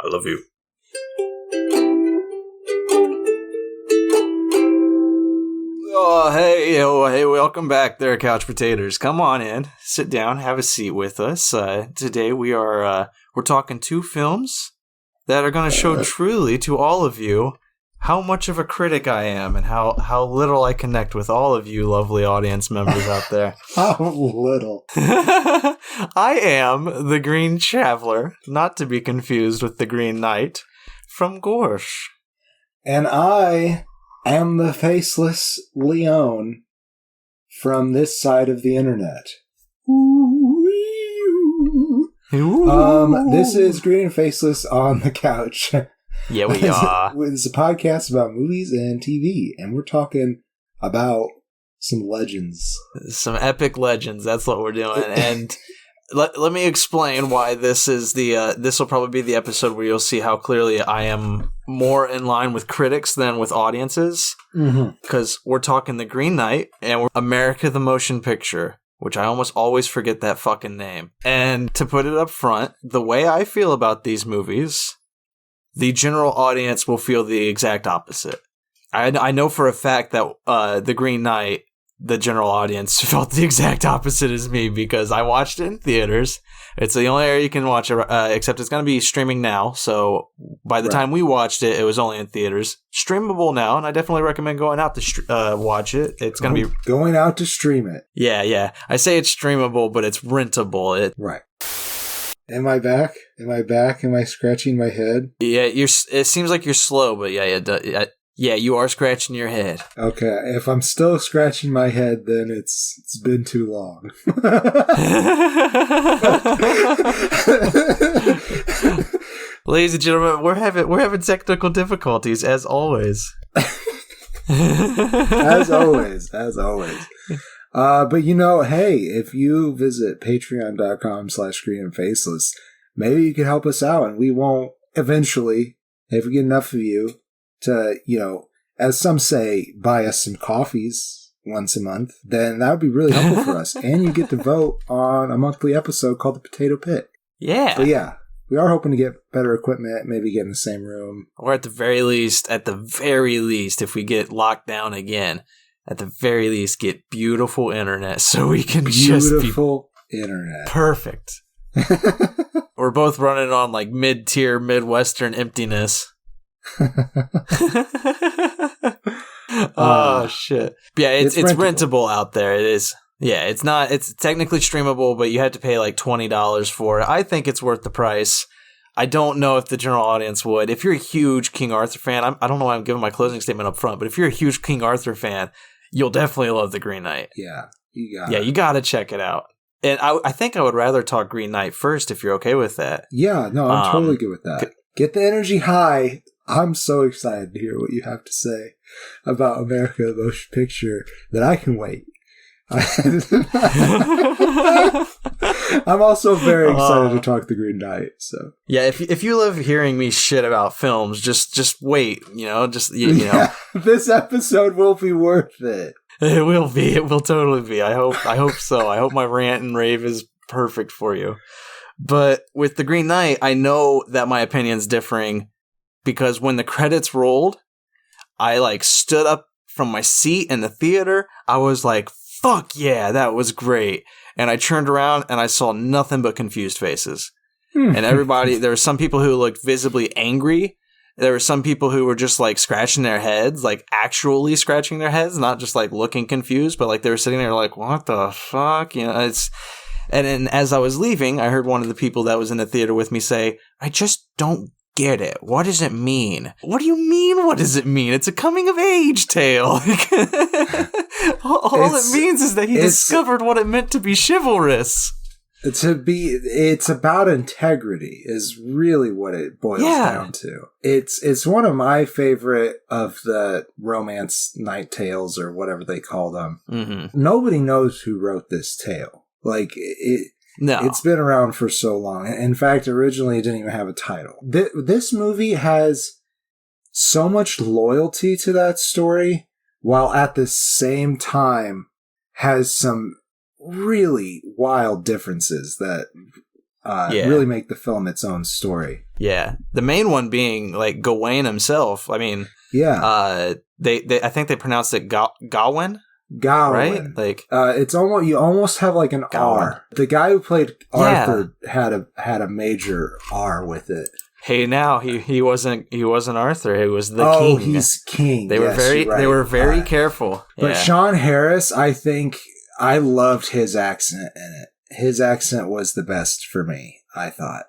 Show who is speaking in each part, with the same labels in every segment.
Speaker 1: I love you. Oh, hey, welcome back there, Couch Potatoes. Come on in, sit down, have a seat with us. Today we're talking two films that are going to show truly to all of you how much of a critic I am and how little I connect with all of you lovely audience members out there.
Speaker 2: How little?
Speaker 1: I am the Green Traveler, not to be confused with the Green Knight, from Gorsh.
Speaker 2: And I am the Faceless Leon from this side of the internet. This is Green and Faceless on the Couch.
Speaker 1: Yeah, we are.
Speaker 2: It's a podcast about movies and TV, and we're talking about some legends.
Speaker 1: Some epic legends, that's what we're doing. And let me explain why this is this will probably be the episode where you'll see how clearly I am more in line with critics than with audiences. Because we're talking The Green Knight and we're America the Motion Picture, which I almost always forget that fucking name. And to put it up front, the way I feel about these movies, the general audience will feel the exact opposite. I know for a fact that The Green Knight, the general audience, felt the exact opposite as me because I watched it in theaters. It's the only area you can watch it, except it's going to be streaming now. So by the time we watched it, it was only in theaters. Streamable now, and I definitely recommend going out to watch it. It's going to be
Speaker 2: going out to stream it.
Speaker 1: Yeah. I say it's streamable, but it's rentable.
Speaker 2: Right. Am I back? Am I scratching my head?
Speaker 1: Yeah, it seems like you're slow, but yeah, you are scratching your head. Okay,
Speaker 2: if I'm still scratching my head, then it's been too long.
Speaker 1: Ladies and gentlemen, we're having technical difficulties as always.
Speaker 2: As always. But hey, if you visit patreon.com/greenandfaceless, maybe you can help us out, and we won't eventually, if we get enough of you, to, as some say, buy us some coffees once a month, then that would be really helpful for us. And you get to vote on a monthly episode called The Potato Pit.
Speaker 1: Yeah.
Speaker 2: But yeah, we are hoping to get better equipment, maybe get in the same room.
Speaker 1: Or at the very least, if we get locked down again, at the very least get beautiful internet so we can
Speaker 2: beautiful internet.
Speaker 1: Perfect. We're both running on like mid-tier Midwestern emptiness. Oh shit. Yeah, it's rentable out there. It is. Yeah, it's technically streamable, but you had to pay like $20 for it. I think it's worth the price. I don't know if the general audience would. If you're a huge King Arthur fan, I don't know why I'm giving my closing statement up front, but if you're a huge King Arthur fan, you'll definitely love The Green Knight.
Speaker 2: Yeah,
Speaker 1: you gotta check it out. And I think I would rather talk Green Knight first if you're okay with that.
Speaker 2: Yeah, no, I'm totally good with that. Get the energy high. I'm so excited to hear what you have to say about America the Motion Picture that I can wait. I'm also very excited to talk The Green Knight. So
Speaker 1: yeah, if you love hearing me shit about films, just wait.
Speaker 2: This episode will be worth it.
Speaker 1: It will be. It will totally be. I hope so. I hope my rant and rave is perfect for you. But with The Green Knight, I know that my opinion's differing because when the credits rolled, I stood up from my seat in the theater. I was like, fuck yeah, that was great. And I turned around and I saw nothing but confused faces. And everybody, there were some people who looked visibly angry. There were some people who were just scratching their heads, actually scratching their heads, not just looking confused, but they were sitting there what the fuck? And then as I was leaving, I heard one of the people that was in the theater with me say, I just don't get it. What does it mean? What do you mean, what does it mean? It's a coming of age tale. All it means is that he discovered what it meant to be chivalrous.
Speaker 2: It's about integrity is really what it boils down to. It's one of my favorite of the romance night tales or whatever they call them. Mm-hmm. Nobody knows who wrote this tale. It's been around for so long. In fact, originally it didn't even have a title. This movie has so much loyalty to that story, while at the same time has some really wild differences that really make the film its own story.
Speaker 1: Yeah, the main one being like Gawain himself. I mean, they I think they pronounced it Gawain.
Speaker 2: Gawain,
Speaker 1: right? Like
Speaker 2: it's almost, you almost have like an Gawain. R. The guy who played Arthur had a major R with it.
Speaker 1: Hey, now he wasn't Arthur. He was the king. Oh,
Speaker 2: he's king.
Speaker 1: They were very careful.
Speaker 2: But Sean Harris, I think I loved his accent in it. His accent was the best for me. I thought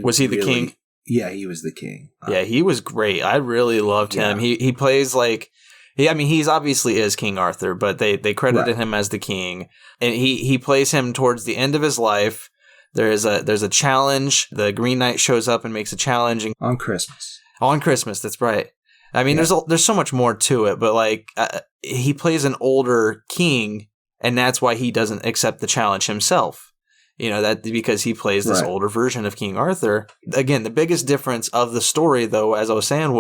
Speaker 1: was he the king?
Speaker 2: Yeah, he was the king.
Speaker 1: Yeah, he was great. I really loved him. He plays like. He's obviously is King Arthur, but they credited him as the king, and he plays him towards the end of his life. There's a challenge. The Green Knight shows up and makes a challenge
Speaker 2: on Christmas.
Speaker 1: On Christmas, that's right. I mean, there's so much more to it, but like he plays an older king, and that's why he doesn't accept the challenge himself. You know, that because he plays this older version of King Arthur. Again, the biggest difference of the story, though, as I was saying,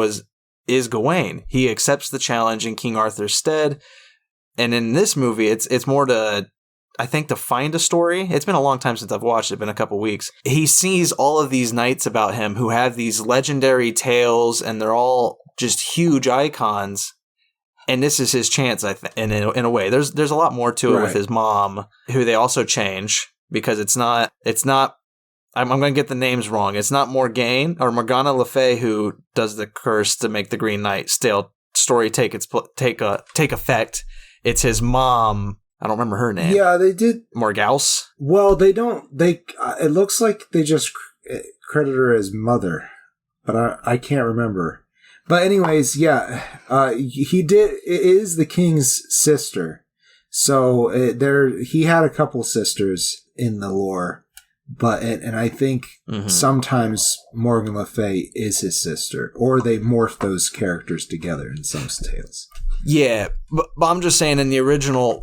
Speaker 1: is Gawain. He accepts the challenge in King Arthur's stead. And in this movie, it's more to find a story. It's been a long time since I've watched it. It's been a couple weeks. He sees all of these knights about him who have these legendary tales, and they're all just huge icons. And this is his chance, and in a way. There's a lot more to it with his mom, who they also change, because it's not I'm going to get the names wrong. It's not Morgana Le Fay who does the curse to make the Green Knight story take effect. It's his mom. I don't remember her name.
Speaker 2: Yeah, they did.
Speaker 1: Morgause?
Speaker 2: Well, they don't. It looks like they just credit her as mother, but I can't remember. But anyways, he did. It is the king's sister. So he had a couple sisters in the lore. But and I think sometimes Morgan Le Fay is his sister, or they morph those characters together in some tales.
Speaker 1: Yeah, but I'm just saying in the original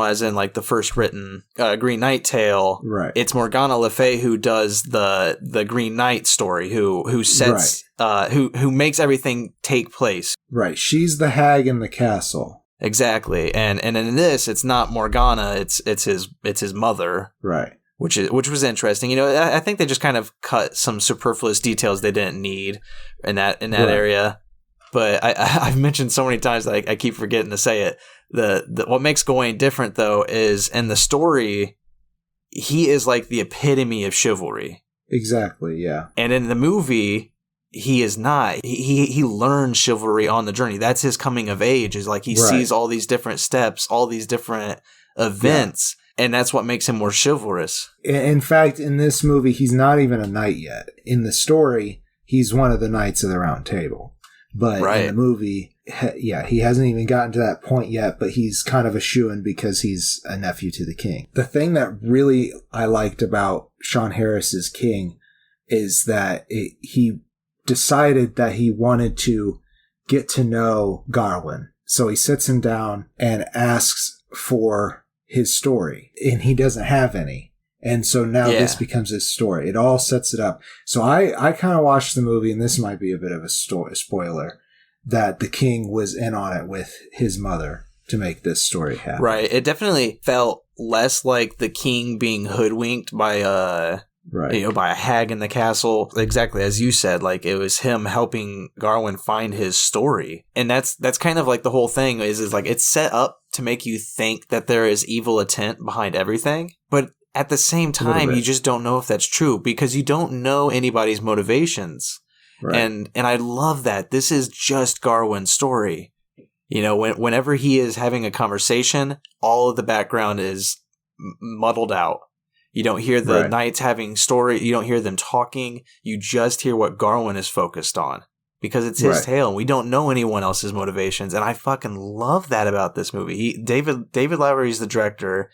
Speaker 1: as in like the first written Green Knight tale,
Speaker 2: right?
Speaker 1: It's Morgana Le Fay who does the Green Knight story, who sets who makes everything take place.
Speaker 2: Right, she's the hag in the castle.
Speaker 1: Exactly, and in this, it's not Morgana, it's his mother,
Speaker 2: right?
Speaker 1: Which was interesting. You know, I think they just kind of cut some superfluous details they didn't need in that area. But I've mentioned so many times that I keep forgetting to say it. The what makes Gawain different, though, is in the story, he is like the epitome of chivalry.
Speaker 2: Exactly, yeah.
Speaker 1: And in the movie, he is not. He learns chivalry on the journey. That's his coming of age. Is like he sees all these different steps, all these different events. Yeah. And that's what makes him more chivalrous. In
Speaker 2: fact, in this movie, he's not even a knight yet. In the story, he's one of the knights of the Round Table. But in the movie, he hasn't even gotten to that point yet, but he's kind of a shoo-in because he's a nephew to the king. The thing that really I liked about Sean Harris's King is that he decided that he wanted to get to know Gawain. So he sits him down and asks for his story, and he doesn't have any. And so now this becomes his story. It all sets it up. So I kind of watched the movie, and this might be a bit of a spoiler, that the king was in on it with his mother to make this story happen.
Speaker 1: Right. It definitely felt less like the king being hoodwinked by by a hag in the castle. Exactly as you said, like it was him helping Gawain find his story. And that's kind of like the whole thing is like it's set up to make you think that there is evil intent behind everything, but at the same time you just don't know if that's true because you don't know anybody's motivations. Right. And I love that. This is just Gawain's story. You know, whenever he is having a conversation, all of the background is muddled out. You don't hear the knights having story. You don't hear them talking. You just hear what Gawain is focused on because it's his tale, and we don't know anyone else's motivations. And I fucking love that about this movie. David Lowery's the director.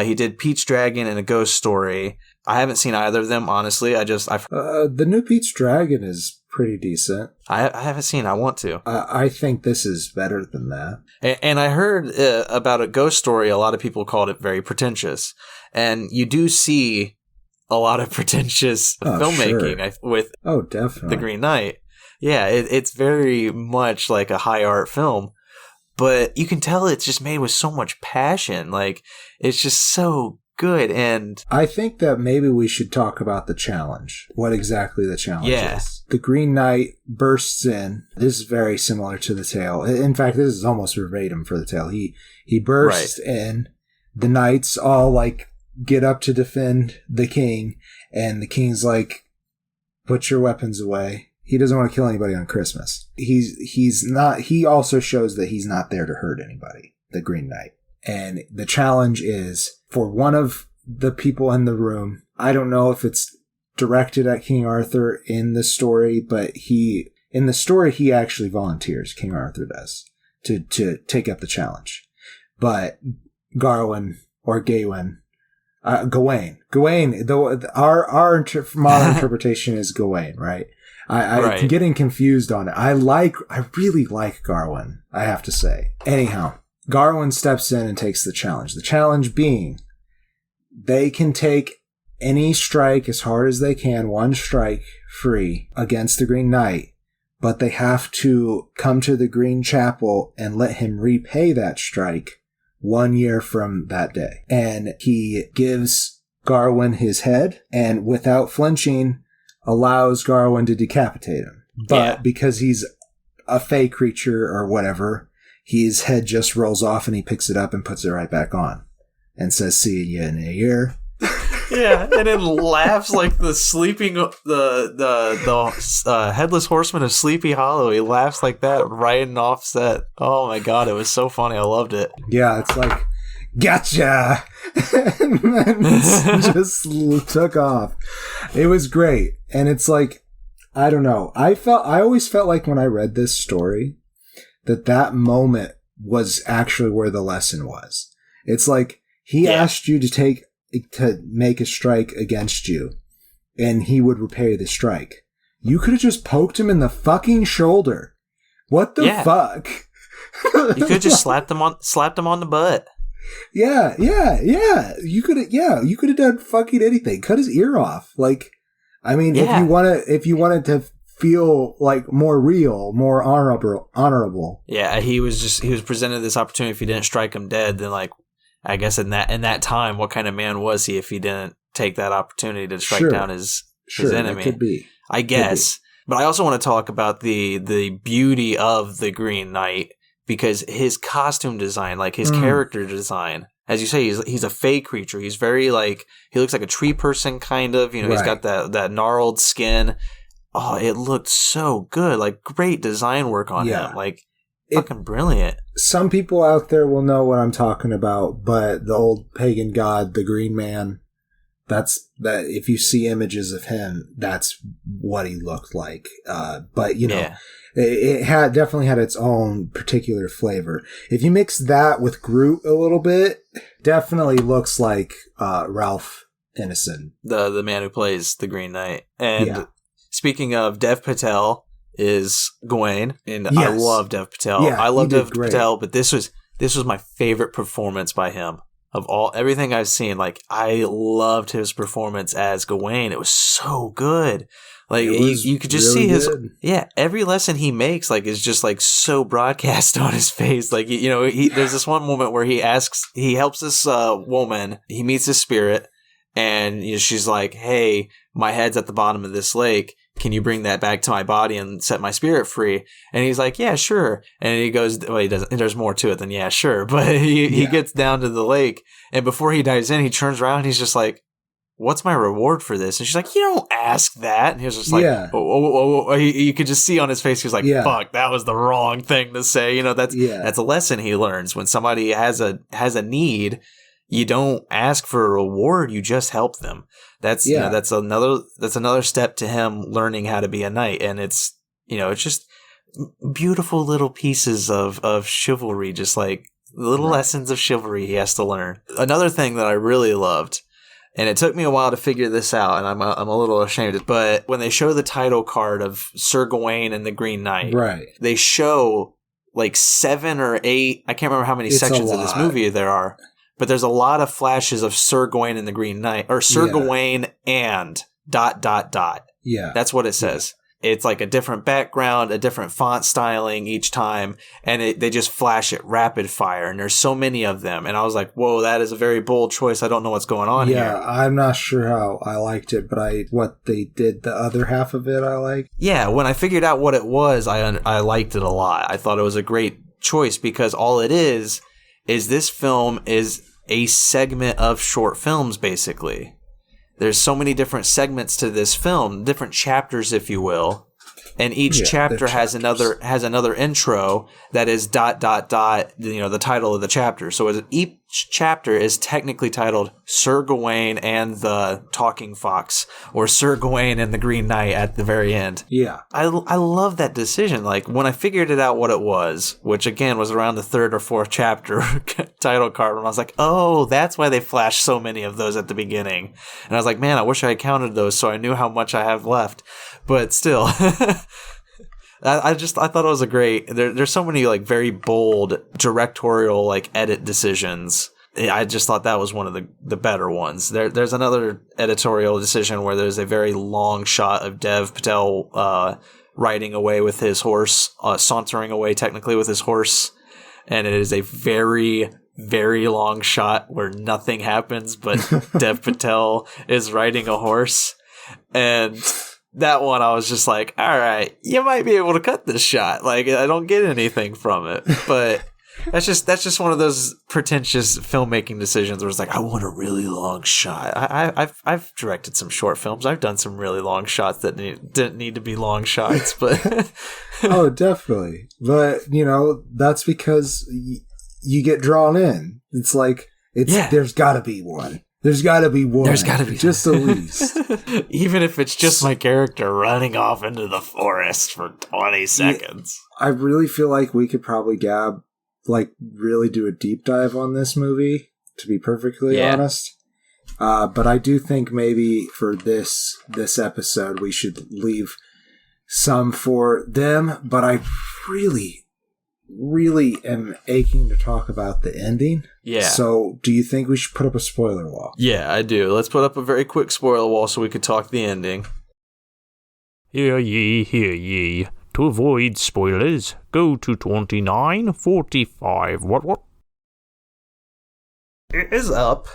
Speaker 1: He did Pete's Dragon and A Ghost Story. I haven't seen either of them, honestly.
Speaker 2: The new Pete's Dragon is pretty decent.
Speaker 1: I haven't seen. I want to.
Speaker 2: I think this is better than that.
Speaker 1: And I heard about A Ghost Story. A lot of people called it very pretentious, and you do see a lot of pretentious filmmaking with
Speaker 2: definitely
Speaker 1: The Green Knight. Yeah, it's very much like a high art film, but you can tell it's just made with so much passion. Like it's just so good. And
Speaker 2: I think that maybe we should talk about the challenge. What exactly the challenge is. The Green Knight bursts in. This is very similar to the tale. In fact, this is almost verbatim for the tale. He bursts in. The knights all like get up to defend the king, and the king's like, put your weapons away. He doesn't want to kill anybody on Christmas. He's not. He also shows that he's not there to hurt anybody. The Green Knight. And the challenge is for one of the people in the room. I don't know if it's directed at King Arthur in the story, but he actually volunteers. King Arthur does to take up the challenge. But Gawain or Gawain. Gawain. Though our modern interpretation is Gawain, right? I'm getting confused on it. I really like Gawain, I have to say. Anyhow, Gawain steps in and takes the challenge. The challenge being, they can take any strike as hard as they can, one strike free against the Green Knight, but they have to come to the Green Chapel and let him repay that strike 1 year from that day. And he gives Gawain his head and without flinching allows Gawain to decapitate him. But because he's a fey creature or whatever, his head just rolls off and he picks it up and puts it right back on and says, see you in a year.
Speaker 1: Yeah, and then laughs like the headless horseman of Sleepy Hollow. He laughs like that right in offset. Oh my god, it was so funny. I loved it.
Speaker 2: Yeah, it's like, gotcha! And then it just took off. It was great. And it's like, I don't know. I always felt like when I read this story that moment was actually where the lesson was. It's like, he asked you to make a strike against you, and he would repay the strike. You could have just poked him in the fucking shoulder. What the fuck?
Speaker 1: You could have just slapped him on the butt.
Speaker 2: Yeah. You could have done fucking anything. Cut his ear off. Like, I mean, if you wanted to feel like more real, more honorable.
Speaker 1: Yeah, he was presented this opportunity. If he didn't strike him dead, then like, I guess in that time, what kind of man was he if he didn't take that opportunity to strike down his enemy?
Speaker 2: Could be.
Speaker 1: I guess. But I also want to talk about the beauty of the Green Knight, because his costume design, like his character design, as you say, he's a fey creature. He's very like, he looks like a tree person kind of, he's got that gnarled skin. Oh, it looked so good. Like, great design work on him. Like, fucking brilliant.
Speaker 2: Some people out there will know what I'm talking about, but the old pagan god, the Green Man, that if you see images of him, that's what he looked like. But it definitely had its own particular flavor. If you mix that with Groot a little bit, definitely looks like Ralph Ineson,
Speaker 1: the man who plays the Green Knight. And speaking of, Dev Patel is Gawain, and I love Dev Patel. I love Dev Patel, but this was my favorite performance by him of everything I've seen. Like, I loved his performance as Gawain. It was so good. Like, you could just really see every lesson he makes, like, is just like so broadcast on his face. Like, there's this one moment where he helps this woman. He meets this spirit, and she's like, "Hey, my head's at the bottom of this lake. Can you bring that back to my body and set my spirit free?" And he's like, "Yeah, sure." And he goes, well, he doesn't, there's more to it than "yeah, sure." But he gets down to the lake, and before he dives in, he turns around and he's just like, "What's my reward for this?" And she's like, "You don't ask that." And he was just like, you could just see on his face, he was like, "Fuck, that was the wrong thing to say." That's a lesson he learns. When somebody has a need, you don't ask for a reward, you just help them. That's another step to him learning how to be a knight. And it's just beautiful little pieces of chivalry, just like little lessons of chivalry he has to learn. Another thing that I really loved, and it took me a while to figure this out, and I'm a little ashamed of it, but when they show the title card of Sir Gawain and the Green Knight, they show like 7 or 8, I can't remember how many sections of this movie there are, but there's a lot of flashes of Sir Gawain and the Green Knight, or Sir Gawain and ... Yeah. That's what it says. it's like a different background, a different font styling each time, and they just flash it rapid fire, and there's so many of them. And I was like, whoa, that is a very bold choice. I don't know what's going on here.
Speaker 2: Yeah, I'm not sure how I liked it, but what they did, the other half of it, I like.
Speaker 1: Yeah, when I figured out what it was, I liked it a lot. I thought it was a great choice because all it is this film is a segment of short films, basically. There's so many different segments to this film, different chapters, if you will, and each chapter has another intro that is ... the title of the chapter. So each chapter is technically titled Sir Gawain and the Talking Fox, or Sir Gawain and the Green Knight at the very end.
Speaker 2: Yeah.
Speaker 1: I love that decision. Like, when I figured it out what it was, which again was around the third or fourth chapter title card, and I was like, oh, that's why they flashed so many of those at the beginning. And I was like, man, I wish I had counted those so I knew how much I have left. But still, I thought it was a great. There's so many like very bold directorial like edit decisions. I just thought that was one of the better ones. There's another editorial decision where there's a very long shot of Dev Patel riding away with his horse, sauntering away technically with his horse, and it is a very, very long shot where nothing happens, but Dev Patel is riding a horse. And that one, I was just like, all right, you might be able to cut this shot. Like, I don't get anything from it. But that's just one of those pretentious filmmaking decisions where it's like, I want a really long shot. I've directed some short films. I've done some really long shots that didn't need to be long shots. But
Speaker 2: oh, definitely. But, that's because you get drawn in. It's like, there's got to be one. There's got to be one.
Speaker 1: There's got to be.
Speaker 2: Just the least.
Speaker 1: Even if it's just my character running off into the forest for 20 seconds.
Speaker 2: I really feel like we could probably really do a deep dive on this movie, to be perfectly honest. But I do think maybe for this episode, we should leave some for them. But I really am aching to talk about the ending.
Speaker 1: Yeah.
Speaker 2: So, do you think we should put up a spoiler wall?
Speaker 1: Yeah, I do. Let's put up a very quick spoiler wall so we could talk the ending.
Speaker 3: Hear ye. To avoid spoilers, go to 29:45. What?
Speaker 1: It is up,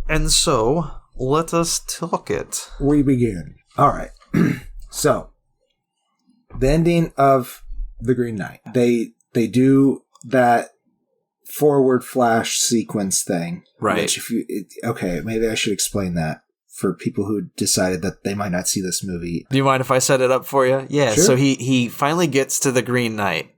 Speaker 1: and so let us talk it.
Speaker 2: We begin. All right. So, the ending of The Green Knight. They do that forward flash sequence thing.
Speaker 1: Right.
Speaker 2: Which maybe I should explain that for people who decided that they might not see this movie.
Speaker 1: Do you mind if I set it up for you? Yeah.
Speaker 2: Sure.
Speaker 1: So he finally gets to the Green Knight,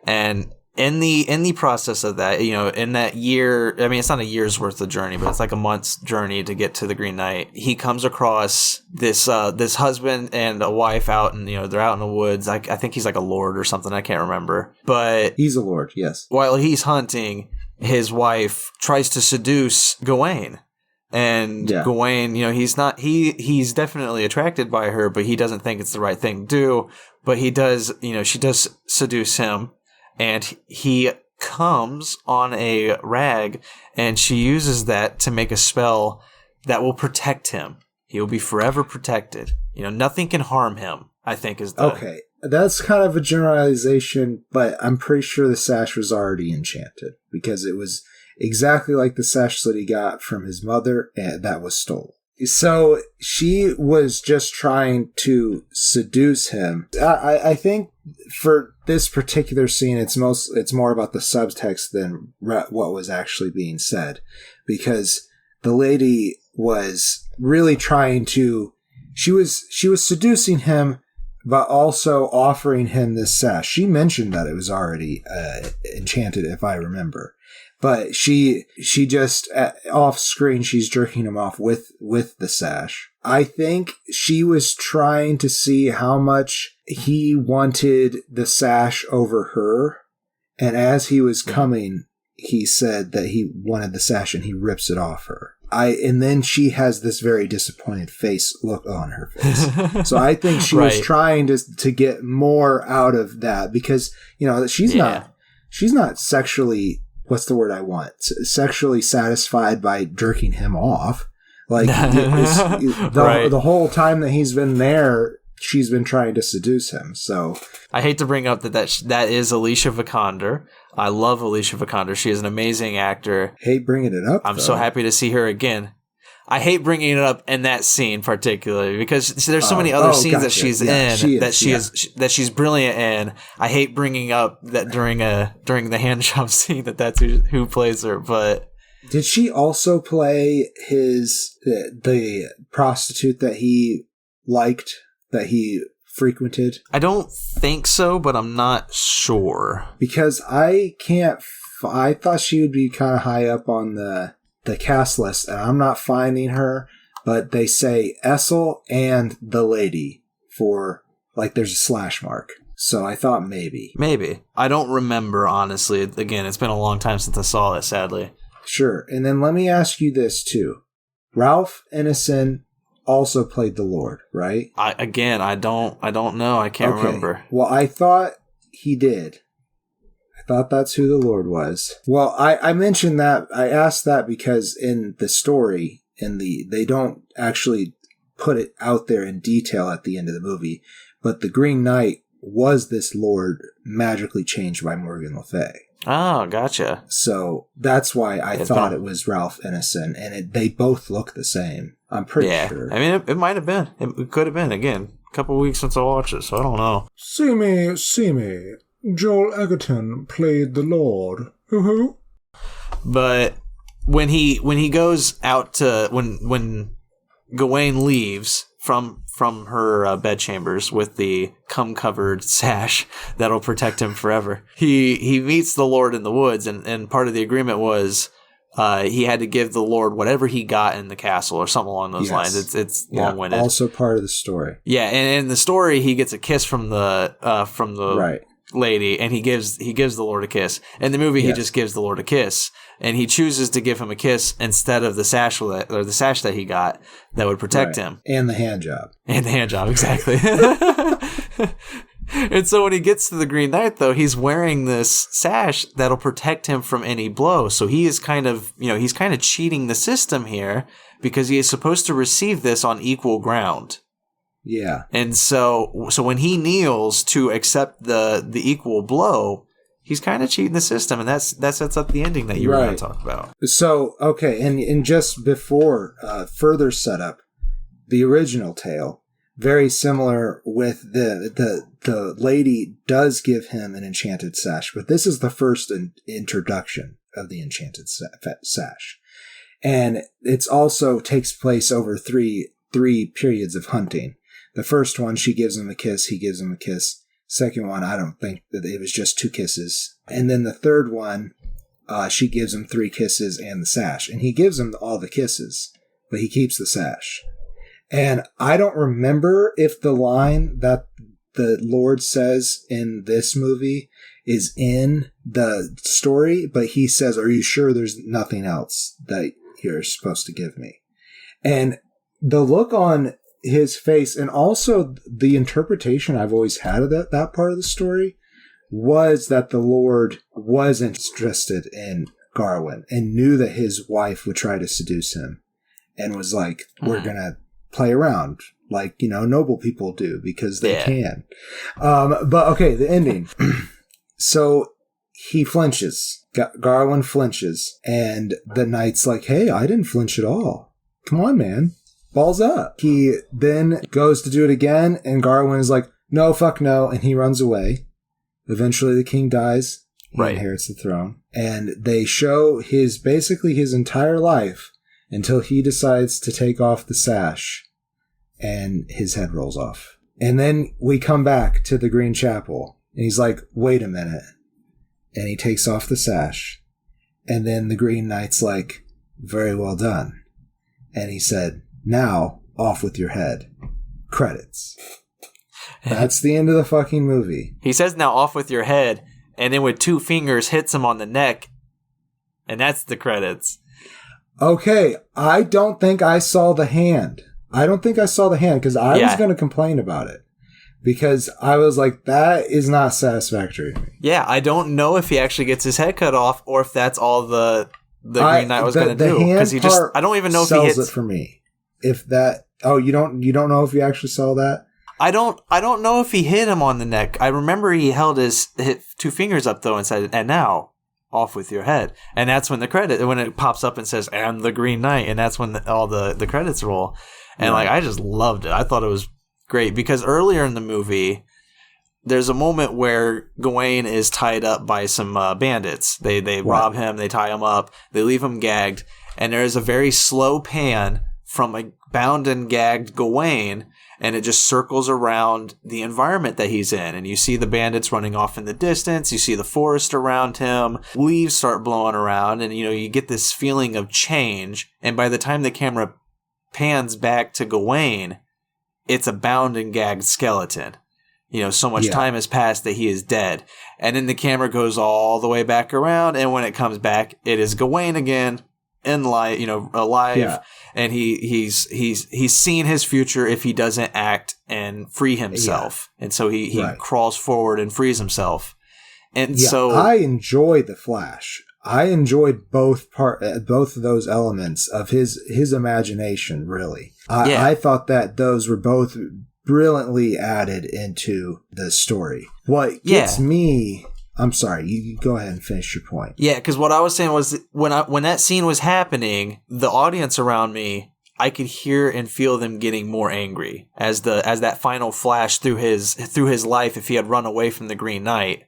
Speaker 1: and in the process of that, in that year, I mean, it's not a year's worth of journey, but it's like a month's journey to get to the Green Knight. He comes across this husband and a wife out, and they're out in the woods. I think he's like a lord or something. I can't remember, but
Speaker 2: he's a lord. Yes.
Speaker 1: While he's hunting, his wife tries to seduce Gawain. And Gawain, he's definitely attracted by her, but he doesn't think it's the right thing to do. But he does, she does seduce him, and he comes on a rag, and she uses that to make a spell that will protect him. He will be forever protected. Nothing can harm him, I think is the...
Speaker 2: Okay, that's kind of a generalization, but I'm pretty sure the sash was already enchanted, because it was exactly like the sash that he got from his mother, and that was stolen. So she was just trying to seduce him. I think for this particular scene, it's more about the subtext than what was actually being said, because the lady was really trying to. She was seducing him, but also offering him this sash. She mentioned that it was already enchanted, if I remember. But she just off screen, she's jerking him off with the sash. I think she was trying to see how much he wanted the sash over her. And as he was coming, he said that he wanted the sash, and he rips it off her. And then she has this very disappointed look on her face. So I think she was trying to get more out of that, because she's not sexually. What's the word I want? Sexually satisfied by jerking him off. Like the whole time that he's been there, she's been trying to seduce him. So
Speaker 1: I hate to bring up that is Alicia Vikander. I love Alicia Vikander. She is an amazing actor.
Speaker 2: Hate bringing it up.
Speaker 1: I'm so happy to see her again. I hate bringing it up in that scene particularly because there's so many other scenes that she's in that she's brilliant in. I hate bringing up that during the hand job scene that's who plays her. But
Speaker 2: did she also play the prostitute that he liked, that he frequented?
Speaker 1: I don't think so, but I'm not sure
Speaker 2: because I thought she would be kind of high up on the cast list, and I'm not finding her, but they say Essel and the lady for, like, there's a slash mark. So I thought maybe.
Speaker 1: I don't remember, honestly. Again, it's been a long time since I saw it, sadly.
Speaker 2: Sure. And then let me ask you this, too. Ralph Ineson also played the Lord, right?
Speaker 1: I don't know. I can't remember.
Speaker 2: Well, I thought he did. I thought that's who the Lord was. Well, I mentioned that. I asked that because in the story, they don't actually put it out there in detail at the end of the movie, but the Green Knight was this Lord magically changed by Morgan Le Fay.
Speaker 1: Oh, gotcha.
Speaker 2: So that's why I thought it was Ralph Ineson, and they both look the same. I'm pretty sure.
Speaker 1: I mean, it might have been. It could have been. Again, a couple of weeks since I watched it, so I don't know.
Speaker 4: See me. Joel Egerton played the Lord. Hoo-hoo.
Speaker 1: But when he goes out to when Gawain leaves from her bedchambers with the cum-covered sash that'll protect him forever, he meets the Lord in the woods, and part of the agreement was he had to give the Lord whatever he got in the castle or something along those lines. It's long-winded.
Speaker 2: Also part of the story. Yeah,
Speaker 1: and in the story he gets a kiss from the
Speaker 2: right.
Speaker 1: lady, and he gives the Lord a kiss. In the movie, he just gives the Lord a kiss, and he chooses to give him a kiss instead of the sash that he got that would protect him.
Speaker 2: And the hand job.
Speaker 1: Exactly. And so when he gets to the Green Knight, though, he's wearing this sash that'll protect him from any blow. So he is kind of cheating the system here because he is supposed to receive this on equal ground.
Speaker 2: Yeah.
Speaker 1: And so when he kneels to accept the equal blow, he's kind of cheating the system, and that sets up the ending that you were going to talk about.
Speaker 2: So, okay, and just before further setup, the original tale, very similar with the lady does give him an enchanted sash, but this is the first introduction of the enchanted sash. And it's also takes place over three periods of hunting. The first one, she gives him a kiss, he gives him a kiss. Second one, I don't think that it was just 2 kisses. And then the third one, she gives him 3 kisses and the sash. And he gives him all the kisses, but he keeps the sash. And I don't remember if the line that the Lord says in this movie is in the story, but he says, "Are you sure there's nothing else that you're supposed to give me?" And the look on his face, and also the interpretation I've always had of that part of the story, was that the Lord wasn't interested in Gawain and knew that his wife would try to seduce him, and was like, "We're gonna play around like, noble people do because they can." But okay, the ending. So he flinches. Gawain flinches, and the knight's like, "Hey, I didn't flinch at all. Come on, man. Balls up." He then goes to do it again, and Gawain is like, "No, fuck no," and he runs away. Eventually the king dies. He inherits the throne. And they show his entire life until he decides to take off the sash, and his head rolls off. And then we come back to the Green Chapel, and he's like, "Wait a minute." And he takes off the sash. And then the Green Knight's like, "Very well done." And he said, "Now, off with your head." Credits. That's the end of the fucking movie.
Speaker 1: He says, "Now off with your head," and then with 2 fingers hits him on the neck, and that's the credits.
Speaker 2: Okay, I don't think I saw the hand. Because I was going to complain about it. Because I was like, that is not satisfactory to me.
Speaker 1: Yeah, I don't know if he actually gets his head cut off or if that's all the Green Knight was going to do. Because I don't even know if he hits
Speaker 2: it for me. If that, you don't know if you actually saw that?
Speaker 1: I don't know if he hit him on the neck. I remember he hit 2 fingers up though and said, "And now, off with your head." And that's when it pops up and says, "And the Green Knight," and that's when all the credits roll. And I just loved it. I thought it was great because earlier in the movie, there's a moment where Gawain is tied up by some bandits. They rob him, they tie him up, they leave him gagged, and there is a very slow pan from a bound and gagged Gawain, and it just circles around the environment that he's in. And you see the bandits running off in the distance, you see the forest around him, leaves start blowing around, and you get this feeling of change. And by the time the camera pans back to Gawain, it's a bound and gagged skeleton. So much time has passed that he is dead. And then the camera goes all the way back around, and when it comes back, it is Gawain again, alive. Yeah. And he's seen his future if he doesn't act and free himself. Yeah. And so he crawls forward and frees himself. And so
Speaker 2: I enjoyed the Flash. I enjoyed both of those elements of his imagination, really. I thought that those were both brilliantly added into the story. What gets me... I'm sorry, you go ahead and finish your point.
Speaker 1: Yeah, because what I was saying was when that scene was happening, the audience around me, I could hear and feel them getting more angry as that final flash through his life. If he had run away from the Green Knight,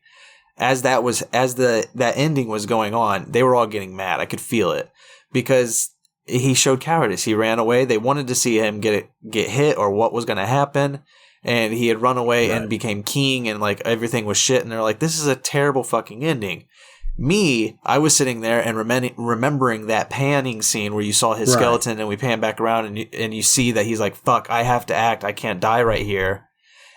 Speaker 1: that ending was going on, they were all getting mad. I could feel it because he showed cowardice. He ran away. They wanted to see him get hit or what was going to happen. And he had run away and became king and everything was shit. And they're like, this is a terrible fucking ending. Me, I was sitting there and remembering that panning scene where you saw his skeleton and we pan back around and you see that he's like, fuck, I have to act. I can't die right here.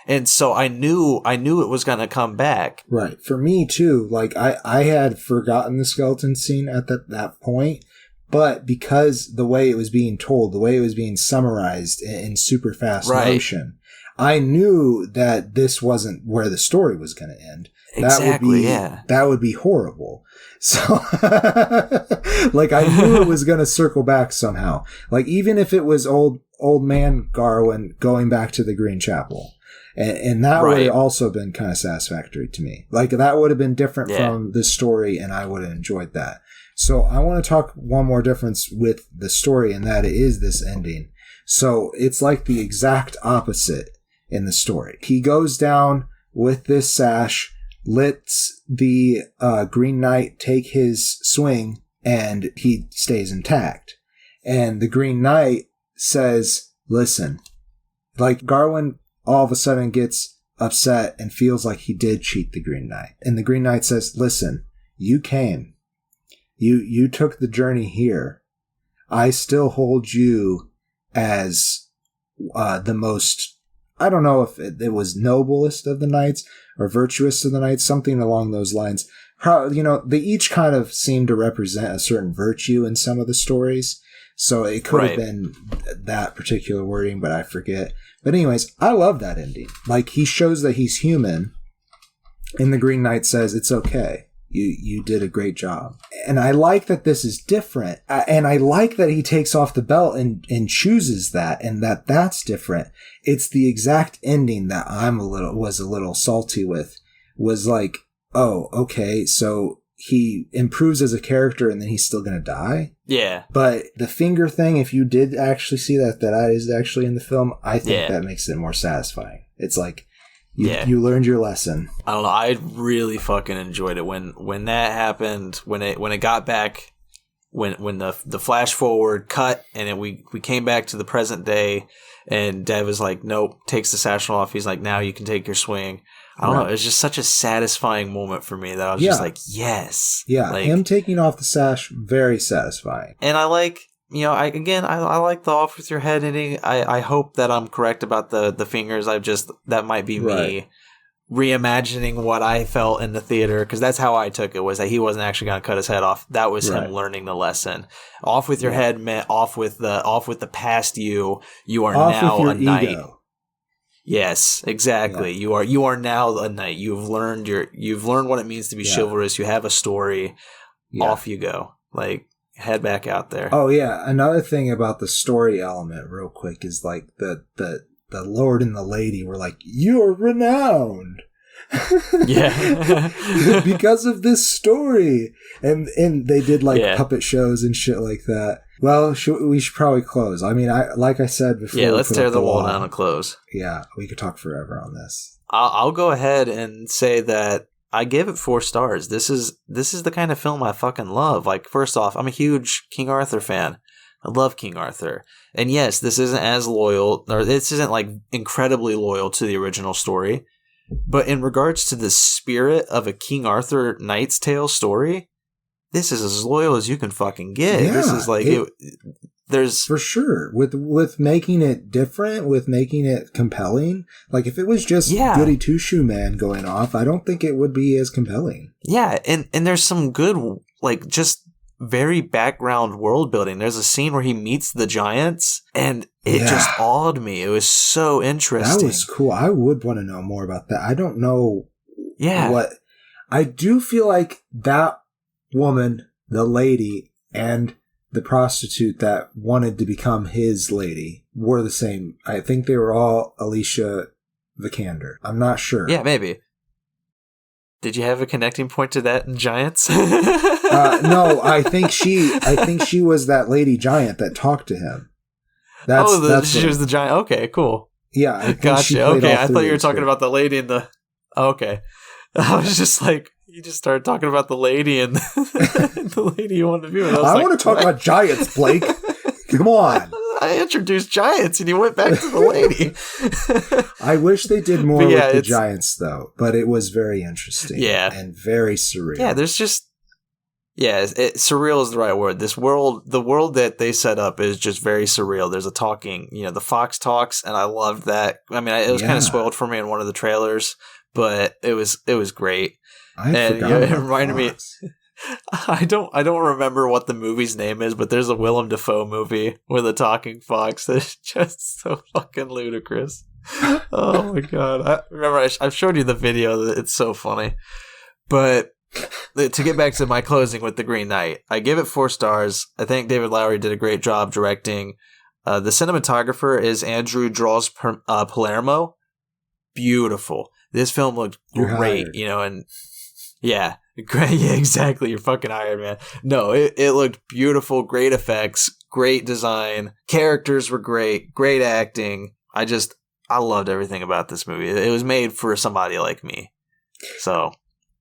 Speaker 1: And so I knew it was going to come back.
Speaker 2: Right. For me too, I had forgotten the skeleton scene at that point. But because the way it was being told, the way it was being summarized in super fast motion, I knew that this wasn't where the story was going to end.
Speaker 1: Exactly,
Speaker 2: that would be horrible. So, I knew it was going to circle back somehow. Even if it was old man Gawain going back to the Green Chapel. And that would have also been kind of satisfactory to me. That would have been different from the story, and I would have enjoyed that. So I want to talk one more difference with the story, and that it is this ending. So it's the exact opposite in the story. He goes down with this sash, lets the Green Knight take his swing, and he stays intact. And the Green Knight says, listen, Gawain all of a sudden gets upset and feels like he did cheat the Green Knight. And the Green Knight says, listen, you came. You took the journey here. I still hold you as the most... I don't know if it was noblest of the knights or virtuous of the knights, something along those lines. They each kind of seem to represent a certain virtue in some of the stories. So it could have been that particular wording, but I forget. But anyways, I love that ending. He shows that he's human, and the Green Knight says, it's okay. You did a great job. And I like that this is different. And I like that he takes off the belt and chooses that, and that's different. It's the exact ending that was a little salty with. Was oh, okay, so he improves as a character and then he's still gonna die?
Speaker 1: Yeah.
Speaker 2: But the finger thing, if you did actually see that is actually in the film, I think that makes it more satisfying. It's you learned your lesson.
Speaker 1: I don't know. I really fucking enjoyed it when that happened. When it got back, when the flash forward cut and we came back to the present day, and Dev is like, nope, takes the satchel off. He's like, now you can take your swing. I don't know. It was just such a satisfying moment for me that I was just like, yes.
Speaker 2: Yeah, him taking off the sash, very satisfying.
Speaker 1: And I like. I like the off with your head ending. I hope that I'm correct about the fingers. That might be me reimagining what I felt in the theater, because that's how I took it, was that he wasn't actually going to cut his head off. That was him learning the lesson. Off with your head meant off with the past you. You are off now a knight. Ego. Yes, exactly. Yeah. You are now a knight. You've learned what it means to be chivalrous. You have a story. Yeah. Off you go. Head back out there.
Speaker 2: Oh yeah, another thing about the story element real quick is the the Lord and the Lady were like, "You're renowned."
Speaker 1: Yeah.
Speaker 2: Because of this story. And they did puppet shows and shit like that. Well, we should probably close. I mean, like I said before.
Speaker 1: Yeah, let's tear the wall down and close.
Speaker 2: Yeah, we could talk forever on this.
Speaker 1: I'll go ahead and say that I give it 4 stars. This is the kind of film I fucking love. Like, first off, I'm a huge King Arthur fan. I love King Arthur. And yes, this isn't as loyal, or this isn't like incredibly loyal to the original story. But in regards to the spirit of a King Arthur Knight's Tale story, this is as loyal as you can fucking get.
Speaker 2: Yeah,
Speaker 1: this is like there's
Speaker 2: for sure with making it different, with making it compelling. Like if it was just Goody Two Shoe Man going off, I don't think it would be as compelling.
Speaker 1: Yeah, and there's some good like just very background world building. There's a scene where he meets the giants, and it just awed me. It was so interesting.
Speaker 2: That was cool. I would want to know more about that. I don't know what... I do feel like that woman, the lady, and the prostitute that wanted to become his lady were the same. I think they were all Alicia Vikander. I'm not sure.
Speaker 1: Yeah, maybe. Did you have a connecting point to that in Giants?
Speaker 2: No, I think she was that lady giant that talked to him.
Speaker 1: She was the giant. Okay, cool.
Speaker 2: Yeah, I think
Speaker 1: gotcha. Okay, I thought you were talking about the lady in the. Okay, I was just like, you just started talking about the lady and the lady you wanted to be with.
Speaker 2: I want to talk about giants, Blake. Come on.
Speaker 1: I introduced giants and you went back to the lady.
Speaker 2: I wish they did more with the giants, though, but it was very interesting.
Speaker 1: Yeah.
Speaker 2: And very surreal.
Speaker 1: Yeah, there's just... Yeah, surreal is the right word. The world that they set up is just very surreal. There's a talking, the fox talks, and I loved that. I mean, it was kind of spoiled for me in one of the trailers, but it was great. It reminded me... I don't remember what the movie's name is, but there's a Willem Dafoe movie with a talking fox that's just so fucking ludicrous. Oh my god! I've showed you the video. It's so funny. But to get back to my closing with The Green Knight, I give it 4 stars. I think David Lowery did a great job directing. The cinematographer is Andrew Draws Palermo. Beautiful. This film looked great, and yeah. Great, yeah, exactly. You're fucking hired, man. No, it looked beautiful, great effects, great design, characters were great acting. I loved everything about this movie. It was made for somebody like me. So,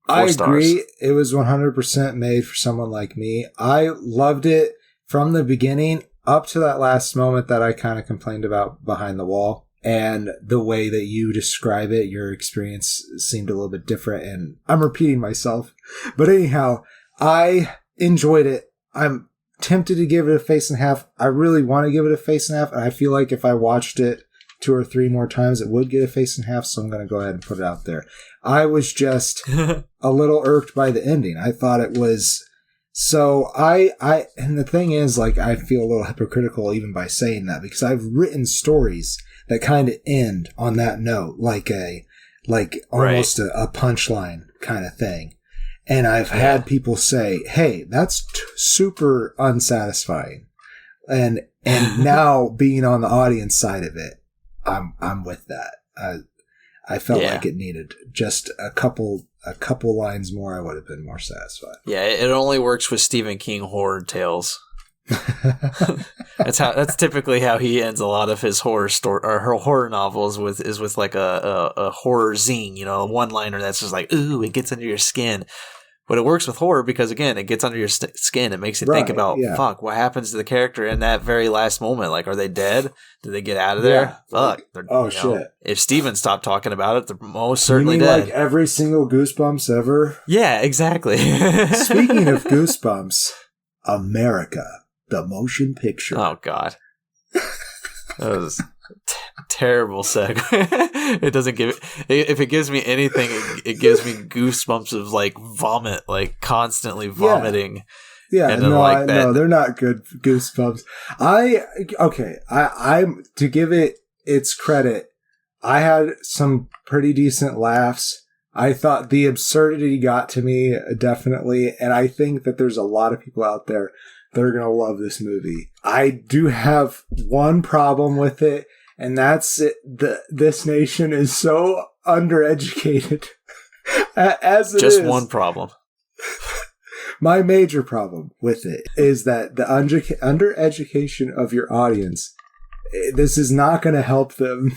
Speaker 1: 4 stars. I agree.
Speaker 2: It was 100% made for someone like me. I loved it from the beginning up to that last moment that I kind of complained about behind the wall. And the way that you describe it, your experience seemed a little bit different. And I'm repeating myself. But anyhow, I enjoyed it. I'm tempted to give it a face and a half. I really want to give it a face and a half. And I feel like if I watched it 2 or 3 more times, it would get a face and a half. So I'm going to go ahead and put it out there. I was just a little irked by the ending. I thought it was... So and the thing is, like, I feel a little hypocritical even by saying that, because I've written stories that kind of end on that note, like almost a punchline kind of thing. And I've had people say, "Hey, that's super unsatisfying." And now being on the audience side of it, I'm with that. I felt like it needed just a couple lines more. I would have been more satisfied.
Speaker 1: Yeah, it only works with Stephen King horror tales. That's typically how he ends a lot of his horror horror novels with like a horror zine, a one-liner that's just like, ooh, it gets under your skin. But it works with horror because, again, it gets under your skin. It makes you think about, fuck, what happens to the character in that very last moment? Like, are they dead? Did they get out of there? Fuck.
Speaker 2: Shit.
Speaker 1: If Steven stopped talking about it, they're most certainly dead.
Speaker 2: Like every single Goosebumps ever?
Speaker 1: Yeah, exactly.
Speaker 2: Speaking of Goosebumps, America, the motion picture.
Speaker 1: Oh, God. That was terrible segue. It doesn't give it. If it gives me anything, it gives me goosebumps of like vomit, like constantly vomiting.
Speaker 2: Yeah, no, they're not good goosebumps. I'm to give it its credit. I had some pretty decent laughs. I thought the absurdity got to me definitely, and I think that there's a lot of people out there that are going to love this movie. I do have one problem with it, And that's it. This nation is so undereducated as it
Speaker 1: Just
Speaker 2: is.
Speaker 1: one problem.
Speaker 2: My major problem with it is that the undereducation of your audience, this is not going to help them.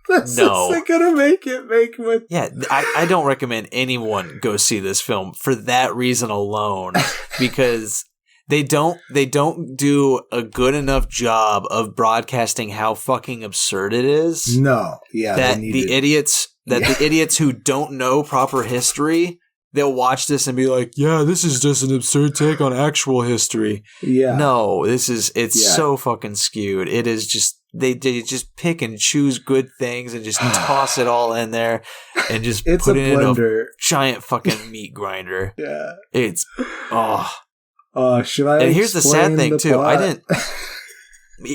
Speaker 2: This isn't going to make much.
Speaker 1: Yeah, I don't recommend anyone go see this film for that reason alone, because they don't do a good enough job of broadcasting how fucking absurd it is.
Speaker 2: No, yeah,
Speaker 1: that the idiots who don't know proper history, they'll watch this and be like, "Yeah, this is just an absurd take on actual history."
Speaker 2: Yeah,
Speaker 1: no, it's so fucking skewed. It is just they just pick and choose good things and just toss it all in there and just put it in a giant fucking meat grinder.
Speaker 2: Yeah,
Speaker 1: it's
Speaker 2: should I?
Speaker 1: And here's the sad thing too.
Speaker 2: Plot?
Speaker 1: I didn't.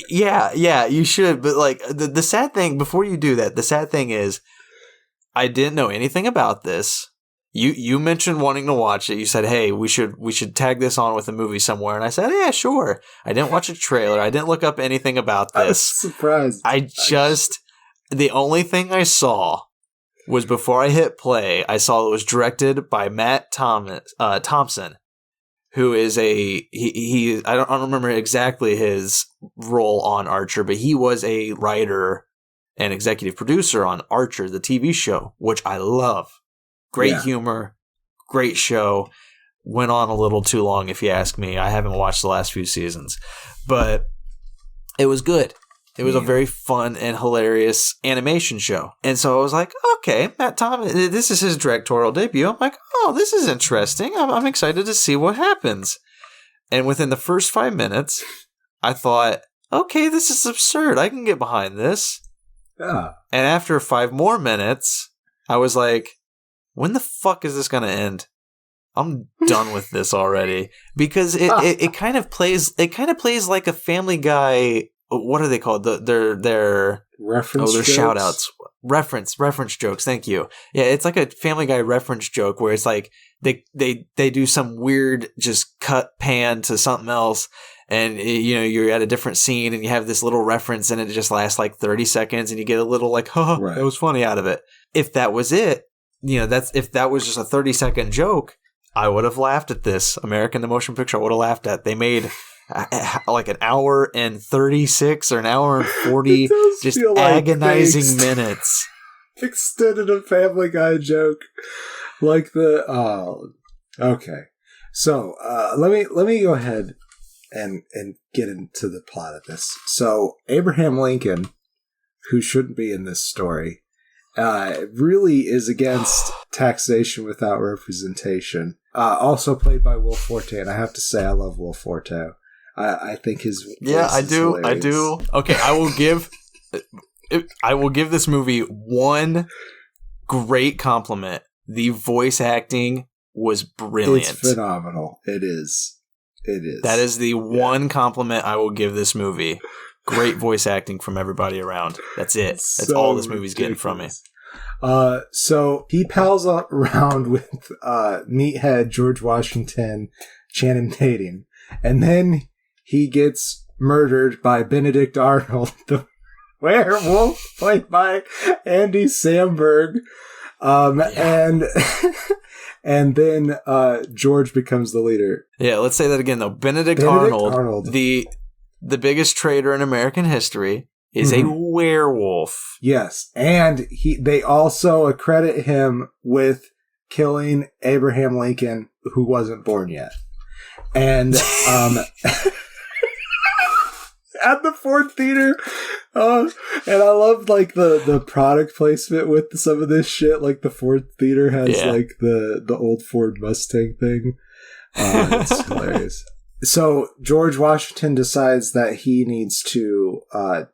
Speaker 1: Yeah, you should. But like the sad thing, before you do that, the sad thing is, I didn't know anything about this. You mentioned wanting to watch it. You said, "Hey, we should tag this on with a movie somewhere." And I said, "Yeah, sure." I didn't watch a trailer. I didn't look up anything about this.
Speaker 2: I was surprised.
Speaker 1: The only thing I saw was before I hit play. I saw it was directed by Matt Thompson, who is he I don't remember exactly his role on Archer, but he was a writer and executive producer on Archer, the TV show, which I love. Great humor, great show. Went on a little too long, if you ask me. I haven't watched the last few seasons, but it was good. It was a very fun and hilarious animation show. And so I was like, okay, Matt Thomas, this is his directorial debut. I'm like, oh, this is interesting. I'm excited to see what happens. And within the first 5 minutes, I thought, okay, this is absurd. I can get behind this.
Speaker 2: Yeah.
Speaker 1: And after 5 more minutes, I was like, when the fuck is this going to end? I'm done with this already, because it kind of plays like a Family Guy. What are they called? Their
Speaker 2: reference.
Speaker 1: Their
Speaker 2: jokes?
Speaker 1: shout outs. Reference jokes. Thank you. Yeah, it's like a Family Guy reference joke where it's like they do some weird just cut pan to something else, and you're at a different scene and you have this little reference and it just lasts like 30 seconds and you get a little like, "Huh, that was funny" out of it. If that was it, if that was just a 30-second joke, I would have laughed at this. American the Motion Picture, I would have laughed at. They made like an hour and 36 or an hour and 40 just agonizing minutes.
Speaker 2: Extended a Family Guy joke. Like okay. So let me go ahead and get into the plot of this. So Abraham Lincoln, who shouldn't be in this story, really is against taxation without representation. Also played by Will Forte, and I have to say I love Will Forte. I think his voice
Speaker 1: I do.
Speaker 2: hilarious.
Speaker 1: I do. Okay, I will give this movie one great compliment. The voice acting was brilliant.
Speaker 2: It's phenomenal. It is.
Speaker 1: That is the one compliment I will give this movie. Great voice acting from everybody around. That's it. That's all this movie's getting from me.
Speaker 2: So he pals around with meathead George Washington, Channing Tatum, and then he gets murdered by Benedict Arnold, the werewolf, played by Andy Samberg. And then George becomes the leader.
Speaker 1: Yeah, let's say that again though. Benedict Arnold, the biggest traitor in American history, is a werewolf.
Speaker 2: Yes, and they also accredit him with killing Abraham Lincoln, who wasn't born yet. And at the Ford Theater, and I love like the product placement with some of this shit. Like the Ford Theater has like the old Ford Mustang thing. It's hilarious. So George Washington decides that he needs to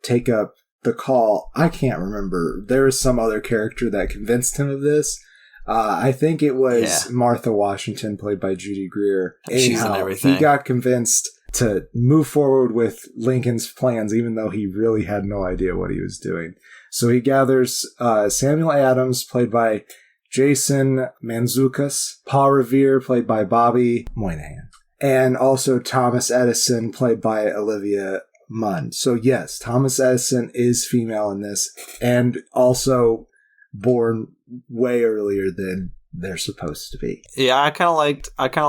Speaker 2: take up the call. I can't remember. There was some other character that convinced him of this. I think it was Martha Washington, played by Judy Greer.
Speaker 1: She's in everything.
Speaker 2: He got convinced to move forward with Lincoln's plans, even though he really had no idea what he was doing. So he gathers Samuel Adams, played by Jason Mantzoukas, Paul Revere, played by Bobby Moynihan, and also Thomas Edison, played by Olivia Munn. So yes, Thomas Edison is female in this, and also born way earlier than they're supposed to be.
Speaker 1: Yeah, I kind of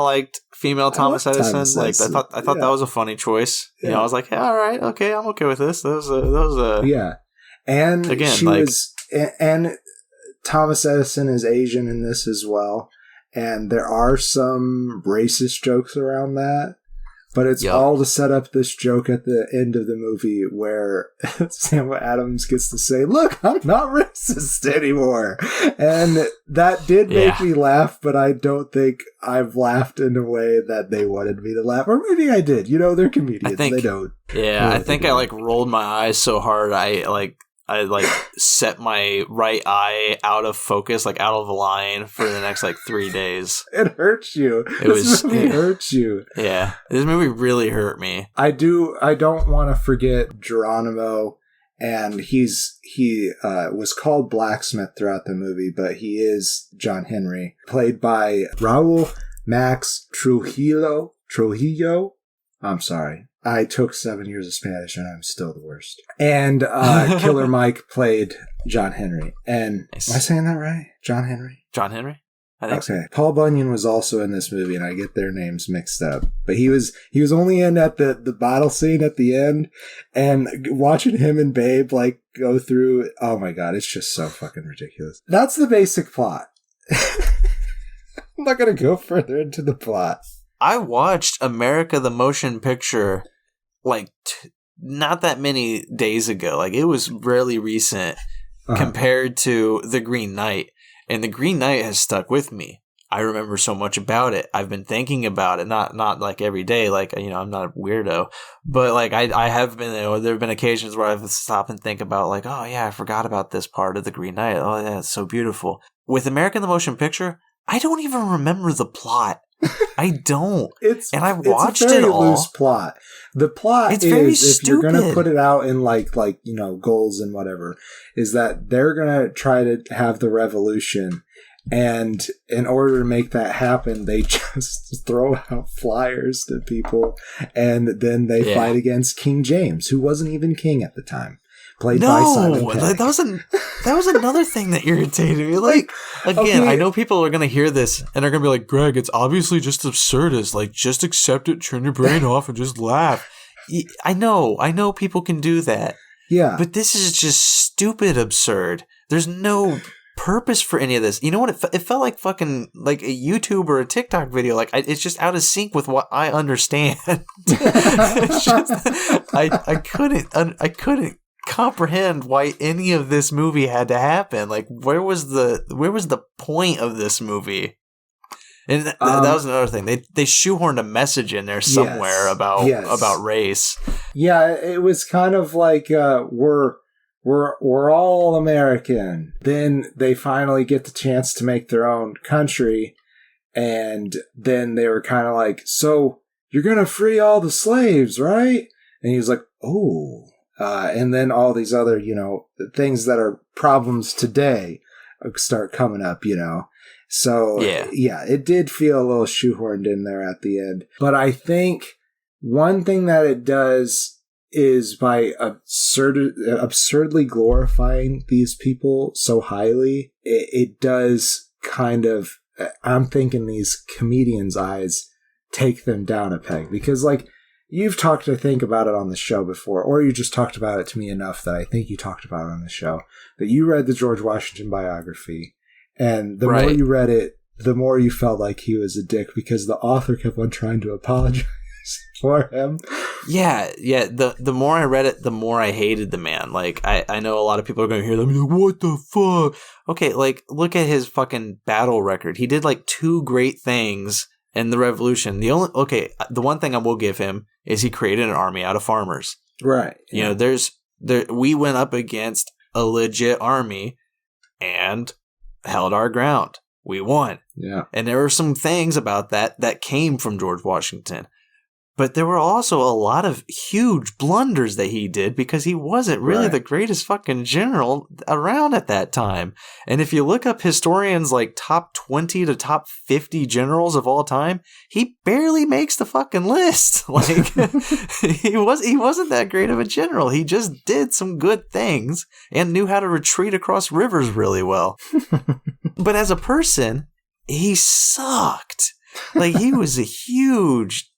Speaker 1: liked female Thomas Edison. I thought that was a funny choice. Yeah. You know, I was like, yeah, all right, okay, I'm okay with this. That was
Speaker 2: yeah. And again, and Thomas Edison is Asian in this as well. And there are some racist jokes around that. But it's all to set up this joke at the end of the movie where Samuel Adams gets to say, look, I'm not racist anymore. And that did make me laugh, but I don't think I've laughed in a way that they wanted me to laugh. Or maybe I did. You know, they're comedians. They don't.
Speaker 1: Yeah, I think I rolled my eyes so hard I set my right eye out of focus, out of line for the next 3 days.
Speaker 2: It hurts you. This movie hurts you.
Speaker 1: Yeah, this movie really hurt me.
Speaker 2: I don't want to forget Geronimo, and he was called Blacksmith throughout the movie, but he is John Henry, played by Raul Max Trujillo. I'm sorry. I took 7 years of Spanish and I'm still the worst. And Killer Mike played John Henry. And nice. Am I saying that right? John Henry?
Speaker 1: John Henry? I think so.
Speaker 2: Paul Bunyan was also in this movie, and I get their names mixed up. But he was only in at the battle scene at the end, and watching him and Babe go through, oh my god, it's just so fucking ridiculous. That's the basic plot. I'm not gonna go further into the plot.
Speaker 1: I watched America the Motion Picture not that many days ago. It was really recent compared to The Green Knight. And The Green Knight has stuck with me. I remember so much about it. I've been thinking about it, not every day. I'm not a weirdo, but I have been. There have been occasions where I've stopped and think about oh yeah, I forgot about this part of The Green Knight. Oh yeah, it's so beautiful. With American the Motion Picture, I don't even remember the plot. I don't. I watched
Speaker 2: it all. It's a very loose plot. The plot is, if you're going to put it out in goals and whatever, is that they're going to try to have the revolution. And in order to make that happen, they just throw out flyers to people. And then they fight against King James, who wasn't even king at the time. Played by Simon Pegg.
Speaker 1: That was another thing that irritated me. Again, I know people are going to hear this and they're going to be like, Greg, it's obviously just absurdist. Just accept it, turn your brain off, and just laugh. I know people can do that.
Speaker 2: Yeah.
Speaker 1: But this is just stupid absurd. There's no purpose for any of this. You know what? It felt like fucking a YouTube or a TikTok video. It's just out of sync with what I understand. It's just, I couldn't comprehend why any of this movie had to happen. Where was the point of this movie? And that was another thing. They shoehorned a message in there somewhere about race.
Speaker 2: Yeah, it was kind of we're all American. Then they finally get the chance to make their own country, and then they were kind of so you're gonna free all the slaves, right? And he was like, oh. And then all these other, things that are problems today start coming up, So, yeah, it did feel a little shoehorned in there at the end. But I think one thing that it does is by absurdly glorifying these people so highly, it does kind of, I'm thinking these comedians' eyes take them down a peg. Because, you've talked, I think, about it on the show before, or you just talked about it to me enough that I think you talked about it on the show, that you read the George Washington biography, and the more you read it, the more you felt like he was a dick because the author kept on trying to apologize for him.
Speaker 1: Yeah. The more I read it, the more I hated the man. I know a lot of people are going to hear them and be like, what the fuck? Okay, look at his fucking battle record. He did 2 great things in the revolution. The one thing I will give him is he created an army out of farmers.
Speaker 2: Right.
Speaker 1: Yeah. We went up against a legit army and held our ground. We won.
Speaker 2: Yeah.
Speaker 1: And there were some things about that came from George Washington. But there were also a lot of huge blunders that he did because he wasn't really the greatest fucking general around at that time. And if you look up historians like top 20 to top 50 generals of all time, he barely makes the fucking list. Like he wasn't that great of a general. He just did some good things and knew how to retreat across rivers really well. But as a person, he sucked. Like he was a huge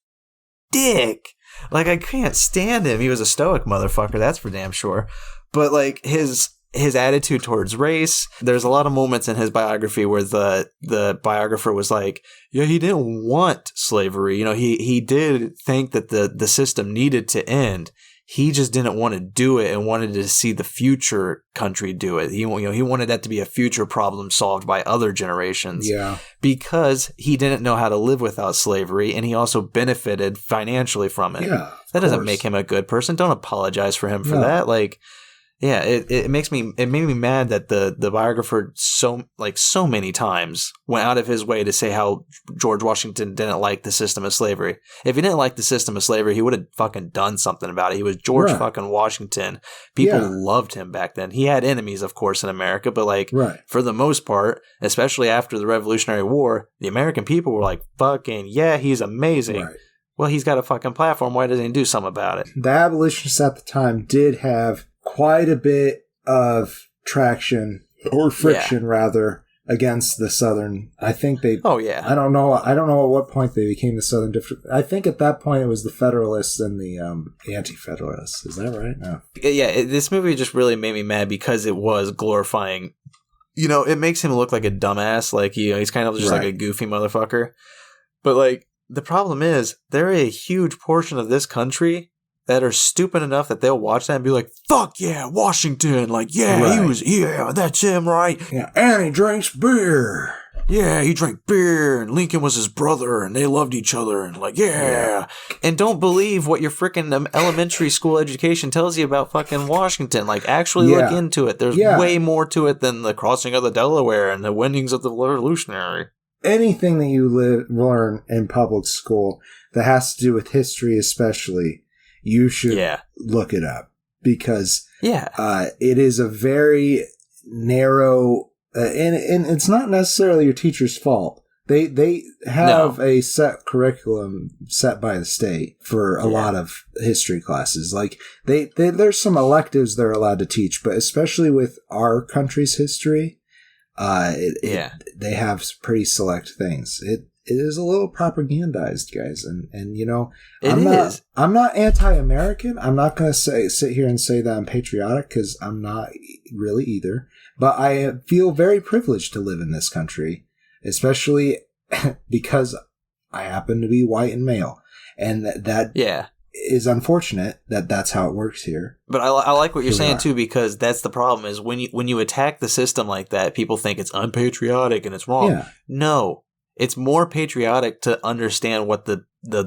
Speaker 1: dick. Like I can't stand him. He was a stoic motherfucker, that's for damn sure. But like his attitude towards race, there's a lot of moments in his biography where the biographer was like, yeah, he didn't want slavery. You know, he did think that the system needed to end. He just didn't want to do it and wanted to see the future country do it. He wanted that to be a future problem solved by other generations.
Speaker 2: Yeah. Because
Speaker 1: he didn't know how to live without slavery, and he also benefited financially from it.
Speaker 2: Yeah.
Speaker 1: That doesn't make him a good person. Don't apologize for him for that. Like, yeah, it made me mad that the biographer so many times went out of his way to say how George Washington didn't like the system of slavery. If he didn't like the system of slavery, he would have fucking done something about it. He was George fucking Washington. People loved him back then. He had enemies, of course, in America, but like for the most part, especially after the Revolutionary War, the American people were like, fucking yeah, he's amazing. Right. Well, he's got a fucking platform. Why doesn't he do something about it?
Speaker 2: The abolitionists at the time did have quite a bit of traction or friction rather against the Southern. I think they. Oh yeah. I don't know at what point they became the Southern. I think at that point it was the Federalists and the Anti-Federalists. Is that right? No.
Speaker 1: Yeah. This movie just really made me mad because it was glorifying. You know, it makes him look like a dumbass. Like he's kind of just like a goofy motherfucker. But like the problem is, there are a huge portion of this country that are stupid enough that they'll watch that and be like, fuck yeah, Washington. Like, yeah, that's him, right?
Speaker 2: Yeah, and he drinks beer.
Speaker 1: Yeah, he drank beer, and Lincoln was his brother, and they loved each other, and like, yeah. And don't believe what your freaking elementary school education tells you about fucking Washington. Like, actually look into it. There's way more to it than the crossing of the Delaware and the winnings of the Revolutionary.
Speaker 2: Anything that you learn in public school that has to do with history especially, you should look it up because it is a very narrow, and it's not necessarily your teacher's fault. They have a set curriculum set by the state for a lot of history classes. Like there's some electives they're allowed to teach, but especially with our country's history, they have pretty select things. It is a little propagandized, guys, and you know, I'm not anti-American. I'm not going to sit here and say that I'm patriotic because I'm not really either. But I feel very privileged to live in this country, especially because I happen to be white and male, and that is unfortunate that that's how it works here.
Speaker 1: But I like what you're saying too, because that's the problem is when you attack the system like that, people think it's unpatriotic and it's wrong. Yeah. No. It's more patriotic to understand what the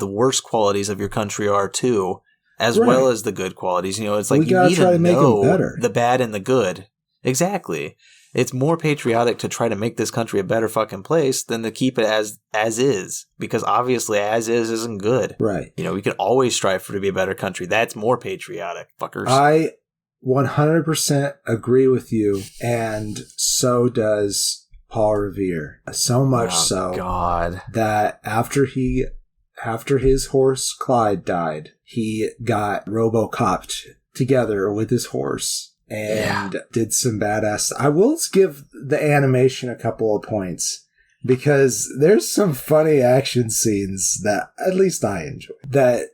Speaker 1: worst qualities of your country are too, as well as the good qualities. You know, it's like you need to know the bad and the good. Exactly. It's more patriotic to try to make this country a better fucking place than to keep it as is, because obviously as is isn't good.
Speaker 2: Right.
Speaker 1: You know, we can always strive for it to be a better country. That's more patriotic, fuckers.
Speaker 2: I 100% agree with you, and so does Paul Revere. So much that after his horse Clyde died, he got RoboCopped together with his horse and did some badass. I will give the animation a couple of points because there's some funny action scenes that at least I enjoy that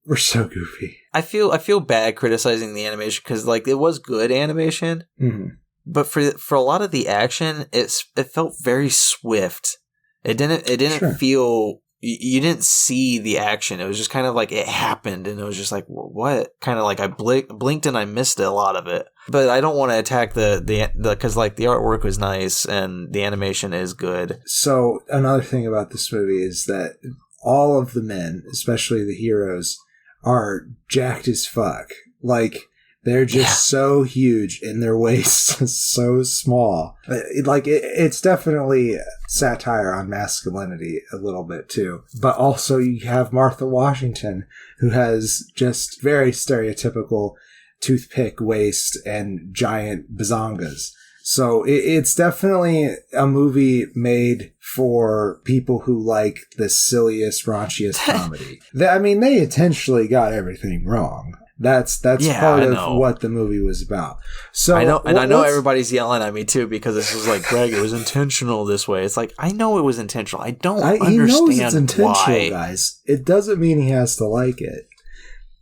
Speaker 2: were so goofy.
Speaker 1: I feel bad criticizing the animation because like it was good animation. Mm-hmm. But for a lot of the action, it felt very swift. It didn't feel. You didn't see the action. It was just kind of like it happened, and it was just like what? Kind of like I blinked and I missed a lot of it. But I don't want to attack the because like the artwork was nice and the animation is good.
Speaker 2: So another thing about this movie is that all of the men, especially the heroes, are jacked as fuck. Like They're just so huge and their waists so small. It's definitely satire on masculinity a little bit too. But also you have Martha Washington, who has just very stereotypical toothpick waist and giant bazongas. So it's definitely a movie made for people who like the silliest, raunchiest comedy. They intentionally got everything wrong. That's part of what the movie was about. So
Speaker 1: I know everybody's yelling at me too because this was like, Greg, it was intentional this way. It's like, I know it was intentional. I don't understand
Speaker 2: he knows it's intentional,
Speaker 1: why.
Speaker 2: guys. It doesn't mean he has to like it.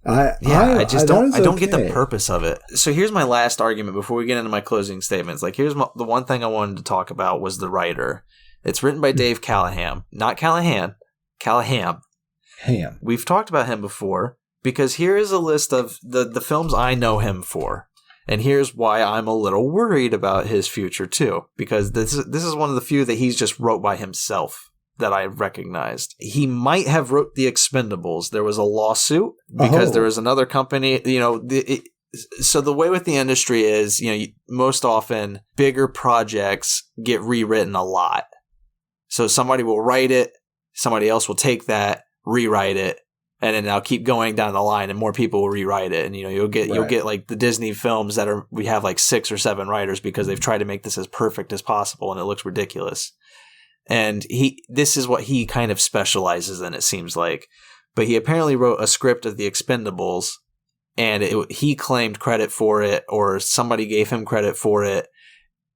Speaker 2: I
Speaker 1: don't get the purpose of it. So here's my last argument before we get into my closing statements. Like, here's the one thing I wanted to talk about was the writer. It's written by Dave Callahan, not Callahan, Callahan. We've talked about him before because here is a list of the films I know him for. And here's why I'm a little worried about his future too, because this is one of the few that he's just wrote by himself that I recognized. He might have wrote The Expendables. There was a lawsuit because there was another company, so the way with the industry is, most often bigger projects get rewritten a lot. So somebody will write it, somebody else will take that, rewrite it, and then I'll keep going down the line and more people will rewrite it. And, you'll get like the Disney films we have like 6 or 7 writers because they've tried to make this as perfect as possible and it looks ridiculous. And this is what he kind of specializes in, it seems like. But he apparently wrote a script of The Expendables, and he claimed credit for it, or somebody gave him credit for it.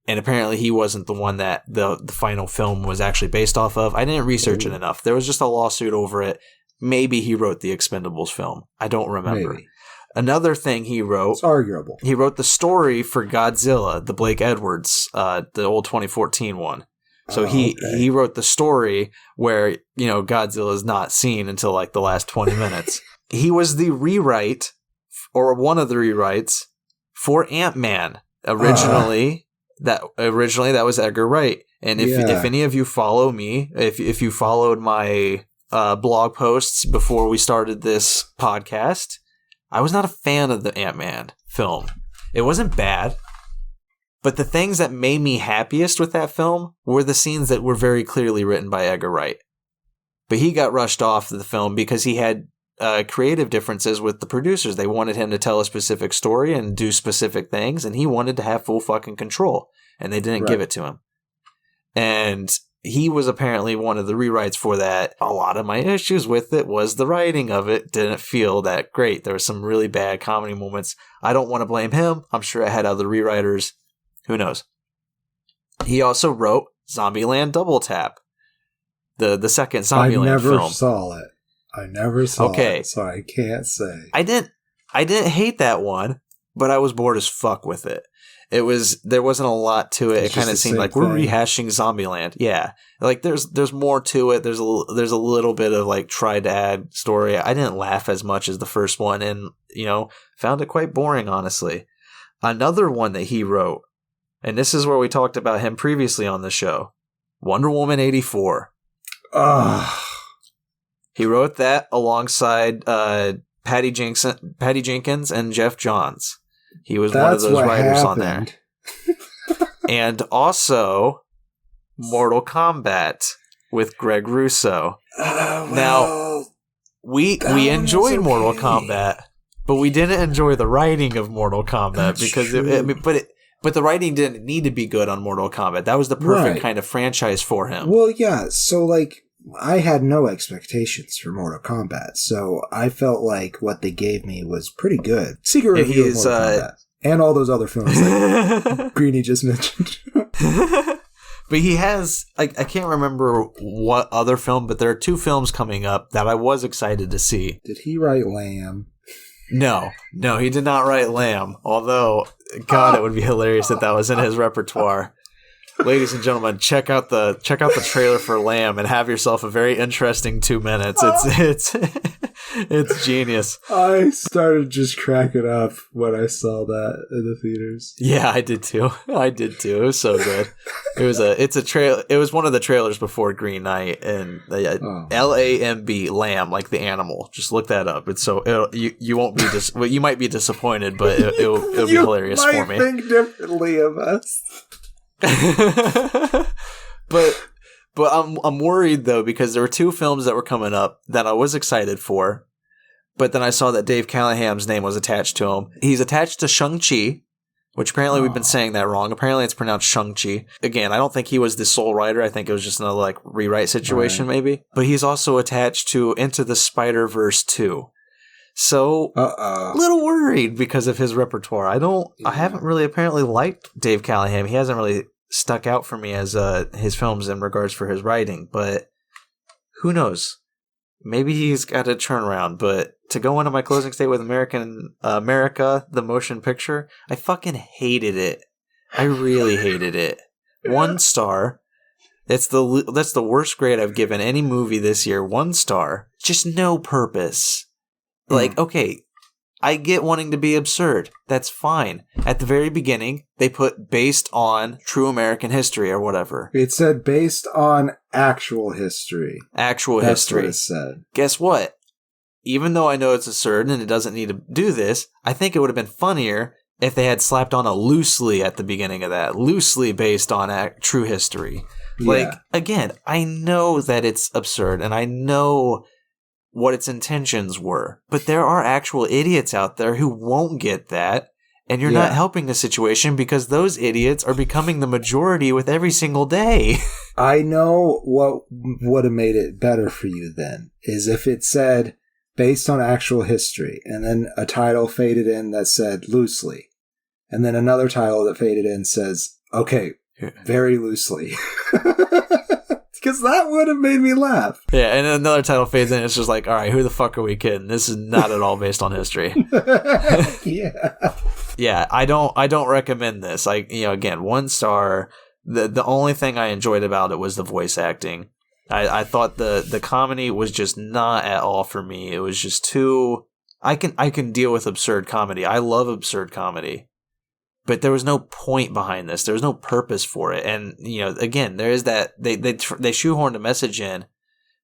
Speaker 1: And apparently he wasn't the one that the final film was actually based off of. I didn't research it enough. There was just a lawsuit over it. Maybe he wrote The Expendables film. I don't remember. Maybe. Another thing he wrote.
Speaker 2: It's arguable.
Speaker 1: He wrote the story for Godzilla, the Blake Edwards, the old 2014 one. So he wrote the story where, Godzilla is not seen until like the last 20 minutes. He was the rewrite, or one of the rewrites, for Ant-Man. Originally, that was Edgar Wright. And if any of you follow me, if you followed my blog posts before we started this podcast, I was not a fan of the Ant-Man film. It wasn't bad. But the things that made me happiest with that film were the scenes that were very clearly written by Edgar Wright. But he got rushed off the film because he had creative differences with the producers. They wanted him to tell a specific story and do specific things, and he wanted to have full fucking control, and they didn't give it to him. And he was apparently one of the rewrites for that. A lot of my issues with it was the writing of it didn't feel that great. There were some really bad comedy moments. I don't want to blame him. I'm sure I had other rewriters. Who knows? He also wrote Zombieland Double Tap, the second Zombieland film.
Speaker 2: I never saw it, so I can't say.
Speaker 1: I didn't hate that one, but I was bored as fuck with it. There wasn't a lot to it. It kind of seemed like we're rehashing Zombieland. Yeah, like there's more to it. There's a little bit of like try to add story. I didn't laugh as much as the first one, and found it quite boring, honestly. Another one that he wrote. And this is where we talked about him previously on the show. Wonder Woman 84. He wrote that alongside Patty Jenkins and Jeff Johns. He was one of those writers on there. And also Mortal Kombat with Greg Russo. Now, we enjoyed Mortal Kombat, but we didn't enjoy the writing of Mortal Kombat because But the writing didn't need to be good on Mortal Kombat. That was the perfect kind of franchise for him.
Speaker 2: Well, yeah. So, I had no expectations for Mortal Kombat. So, I felt like what they gave me was pretty good. Secret review of Mortal Kombat. And all those other films that Greeny just mentioned.
Speaker 1: But he has, I can't remember what other film, but there are 2 films coming up that I was excited to see.
Speaker 2: Did he write Lamb?
Speaker 1: No, he did not write Lamb. Although, God, it would be hilarious if that was in his repertoire. Ladies and gentlemen, check out the trailer for Lamb and have yourself a very interesting 2 minutes. It's genius.
Speaker 2: I started just cracking up when I saw that in the theaters.
Speaker 1: Yeah, I did too. It was so good. It was one of the trailers before Green Knight, and LAMB, Lamb, like the animal. Just look that up. It's so you won't be you might be disappointed, but it'll be hilarious for me.
Speaker 2: You might think differently of us.
Speaker 1: But I'm worried though, because there were 2 films that were coming up that I was excited for, but then I saw that Dave Callahan's name was attached to him. He's attached to Shang-Chi, which apparently we've been saying that wrong. Apparently it's pronounced Shang-Chi. Again, I don't think he was the sole writer. I think it was just another like rewrite situation maybe. But he's also attached to Into the Spider-Verse 2. So a little worried because of his repertoire. I haven't really apparently liked Dave Callahan. He hasn't really stuck out for me as his films in regards for his writing, but who knows? Maybe he's got a turnaround. But to go into my closing state with America, the motion picture, I fucking hated it. I really hated it. 1 star. That's the worst grade I've given any movie this year. 1 star. Just no purpose. Like, okay, I get wanting to be absurd. That's fine. At the very beginning, they put based on true American history or whatever.
Speaker 2: It said based on actual history.
Speaker 1: That's
Speaker 2: what it said.
Speaker 1: Guess what? Even though I know it's absurd and it doesn't need to do this, I think it would have been funnier if they had slapped on a loosely at the beginning of that. Loosely based on true history. Like, again, I know that it's absurd and I know what its intentions were. But there are actual idiots out there who won't get that, and you're not helping the situation because those idiots are becoming the majority with every single day.
Speaker 2: I know what would have made it better for you then, is if it said, based on actual history, and then a title faded in that said loosely, and then another title that faded in says, okay, very loosely. Because that would have made me laugh.
Speaker 1: Yeah, and another title fades in. It's just like, all right, who the fuck are we kidding? This is not at all based on history. Yeah, I don't recommend this. Again, 1 star. The only thing I enjoyed about it was the voice acting. I thought the comedy was just not at all for me. It was just too. I can deal with absurd comedy. I love absurd comedy. But there was no point behind this. There was no purpose for it. And, again, there is that they shoehorned a message in,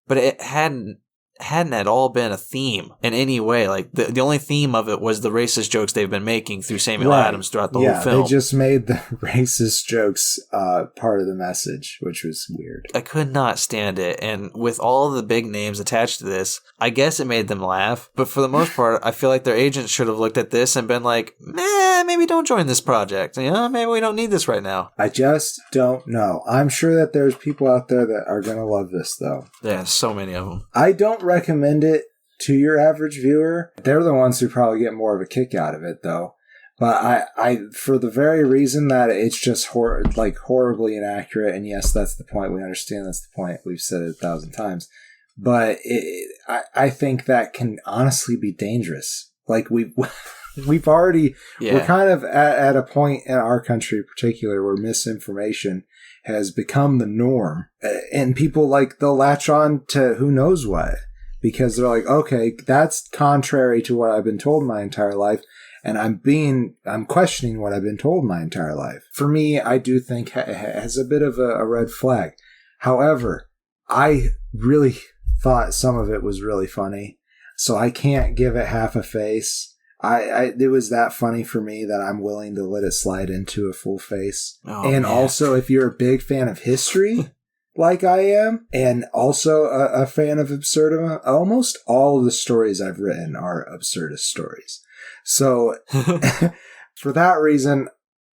Speaker 1: but it hadn't at all been a theme in any way. Like the only theme of it was the racist jokes they've been making through Samuel Adams throughout the whole film.
Speaker 2: They just made the racist jokes part of the message, which was weird.
Speaker 1: I could not stand it. And with all the big names attached to this, I guess it made them laugh. But for the most part, I feel like their agents should have looked at this and been like, maybe don't join this project. Maybe we don't need this right now.
Speaker 2: I just don't know. I'm sure that there's people out there that are going to love this, though.
Speaker 1: Yeah, so many of them.
Speaker 2: I don't recommend it to your average viewer. They're the ones who probably get more of a kick out of it, though. But I for the very reason that it's just horribly inaccurate, and yes, that's the point. We understand that's the point. We've said it 1,000 times. But I think that can honestly be dangerous. Like we've already, we're kind of at a point in our country in particular where misinformation has become the norm. And people they'll latch on to who knows what, because they're like, okay, that's contrary to what I've been told my entire life. And I'm questioning what I've been told my entire life. For me, I do think it has a bit of a red flag. However, I really thought some of it was really funny. So I can't give it half a face. It was that funny for me that I'm willing to let it slide into a full face. Also, if you're a big fan of history, like I am, and also a fan of absurdism, almost all of the stories I've written are absurdist stories. So for that reason,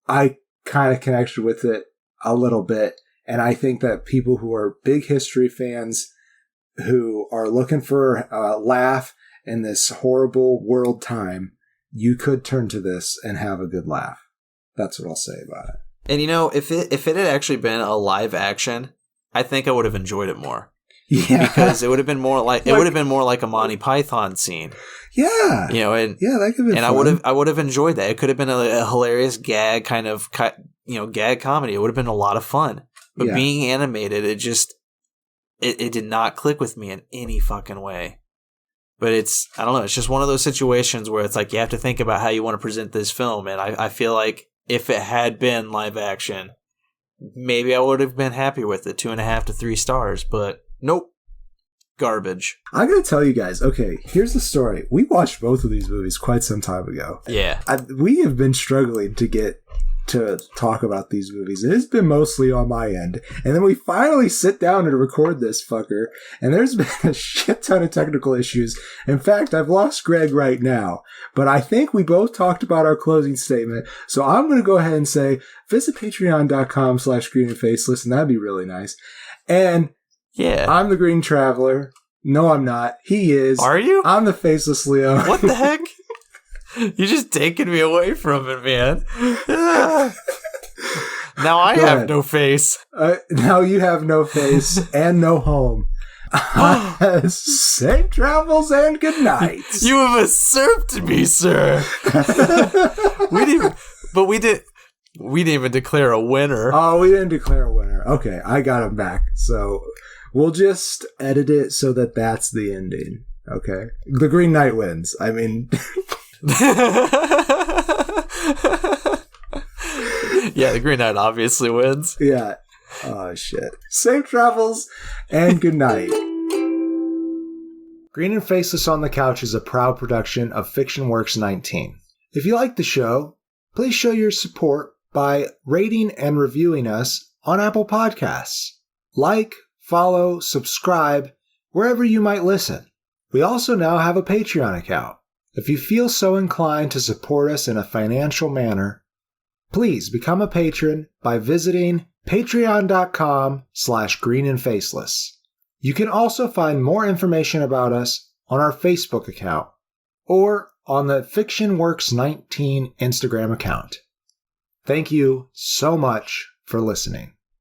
Speaker 2: I kind of connected with it a little bit. And I think that people who are big history fans who are looking for a laugh in this horrible world time, you could turn to this and have a good laugh. That's what I'll say about it.
Speaker 1: And if it had actually been a live action, I think I would have enjoyed it more.
Speaker 2: Yeah,
Speaker 1: because it would have been more like a Monty Python scene.
Speaker 2: Yeah,
Speaker 1: and
Speaker 2: that could be.
Speaker 1: And fun. I would have enjoyed that. It could have been a hilarious gag kind of gag comedy. It would have been a lot of fun. But being animated, it did not click with me in any fucking way. But I don't know, it's just one of those situations where it's like you have to think about how you want to present this film. And I feel like if it had been live action, maybe I would have been happy with it, 2.5 to 3 stars. But nope. Garbage.
Speaker 2: I'm going to tell you guys, okay, here's the story. We watched both of these movies quite some time ago.
Speaker 1: Yeah.
Speaker 2: We have been struggling to get to talk about these movies. It has been mostly on my end. And then we finally sit down and record this fucker. And there's been a shit ton of technical issues. In fact, I've lost Greg right now. But I think we both talked about our closing statement. So I'm going to go ahead and say, visit patreon.com/greenandfaceless, and that'd be really nice. And
Speaker 1: yeah,
Speaker 2: I'm the Green Traveler. No, I'm not. He is.
Speaker 1: Are you?
Speaker 2: I'm the Faceless Leo.
Speaker 1: What the heck? You're just taking me away from it, man. Now I have no face.
Speaker 2: Now you have no face and no home. Safe travels and good nights.
Speaker 1: You have usurped me, sir. We didn't even declare a winner.
Speaker 2: Oh, we didn't declare a winner. Okay, I got him back. So we'll just edit it so that that's the ending. Okay, the Green Knight wins. I mean.
Speaker 1: Yeah, the Green Knight obviously wins.
Speaker 2: Yeah. Oh, shit. Safe travels and good night. Green and Faceless on the Couch is a proud production of Fiction Works 19. If you like the show, please show your support by rating and reviewing us on Apple Podcasts. Like, follow, subscribe, wherever you might listen. We also now have a Patreon account. If you feel so inclined to support us in a financial manner, please become a patron by visiting patreon.com/greenandfaceless. You can also find more information about us on our Facebook account or on the Fiction Works 19 Instagram account. Thank you so much for listening.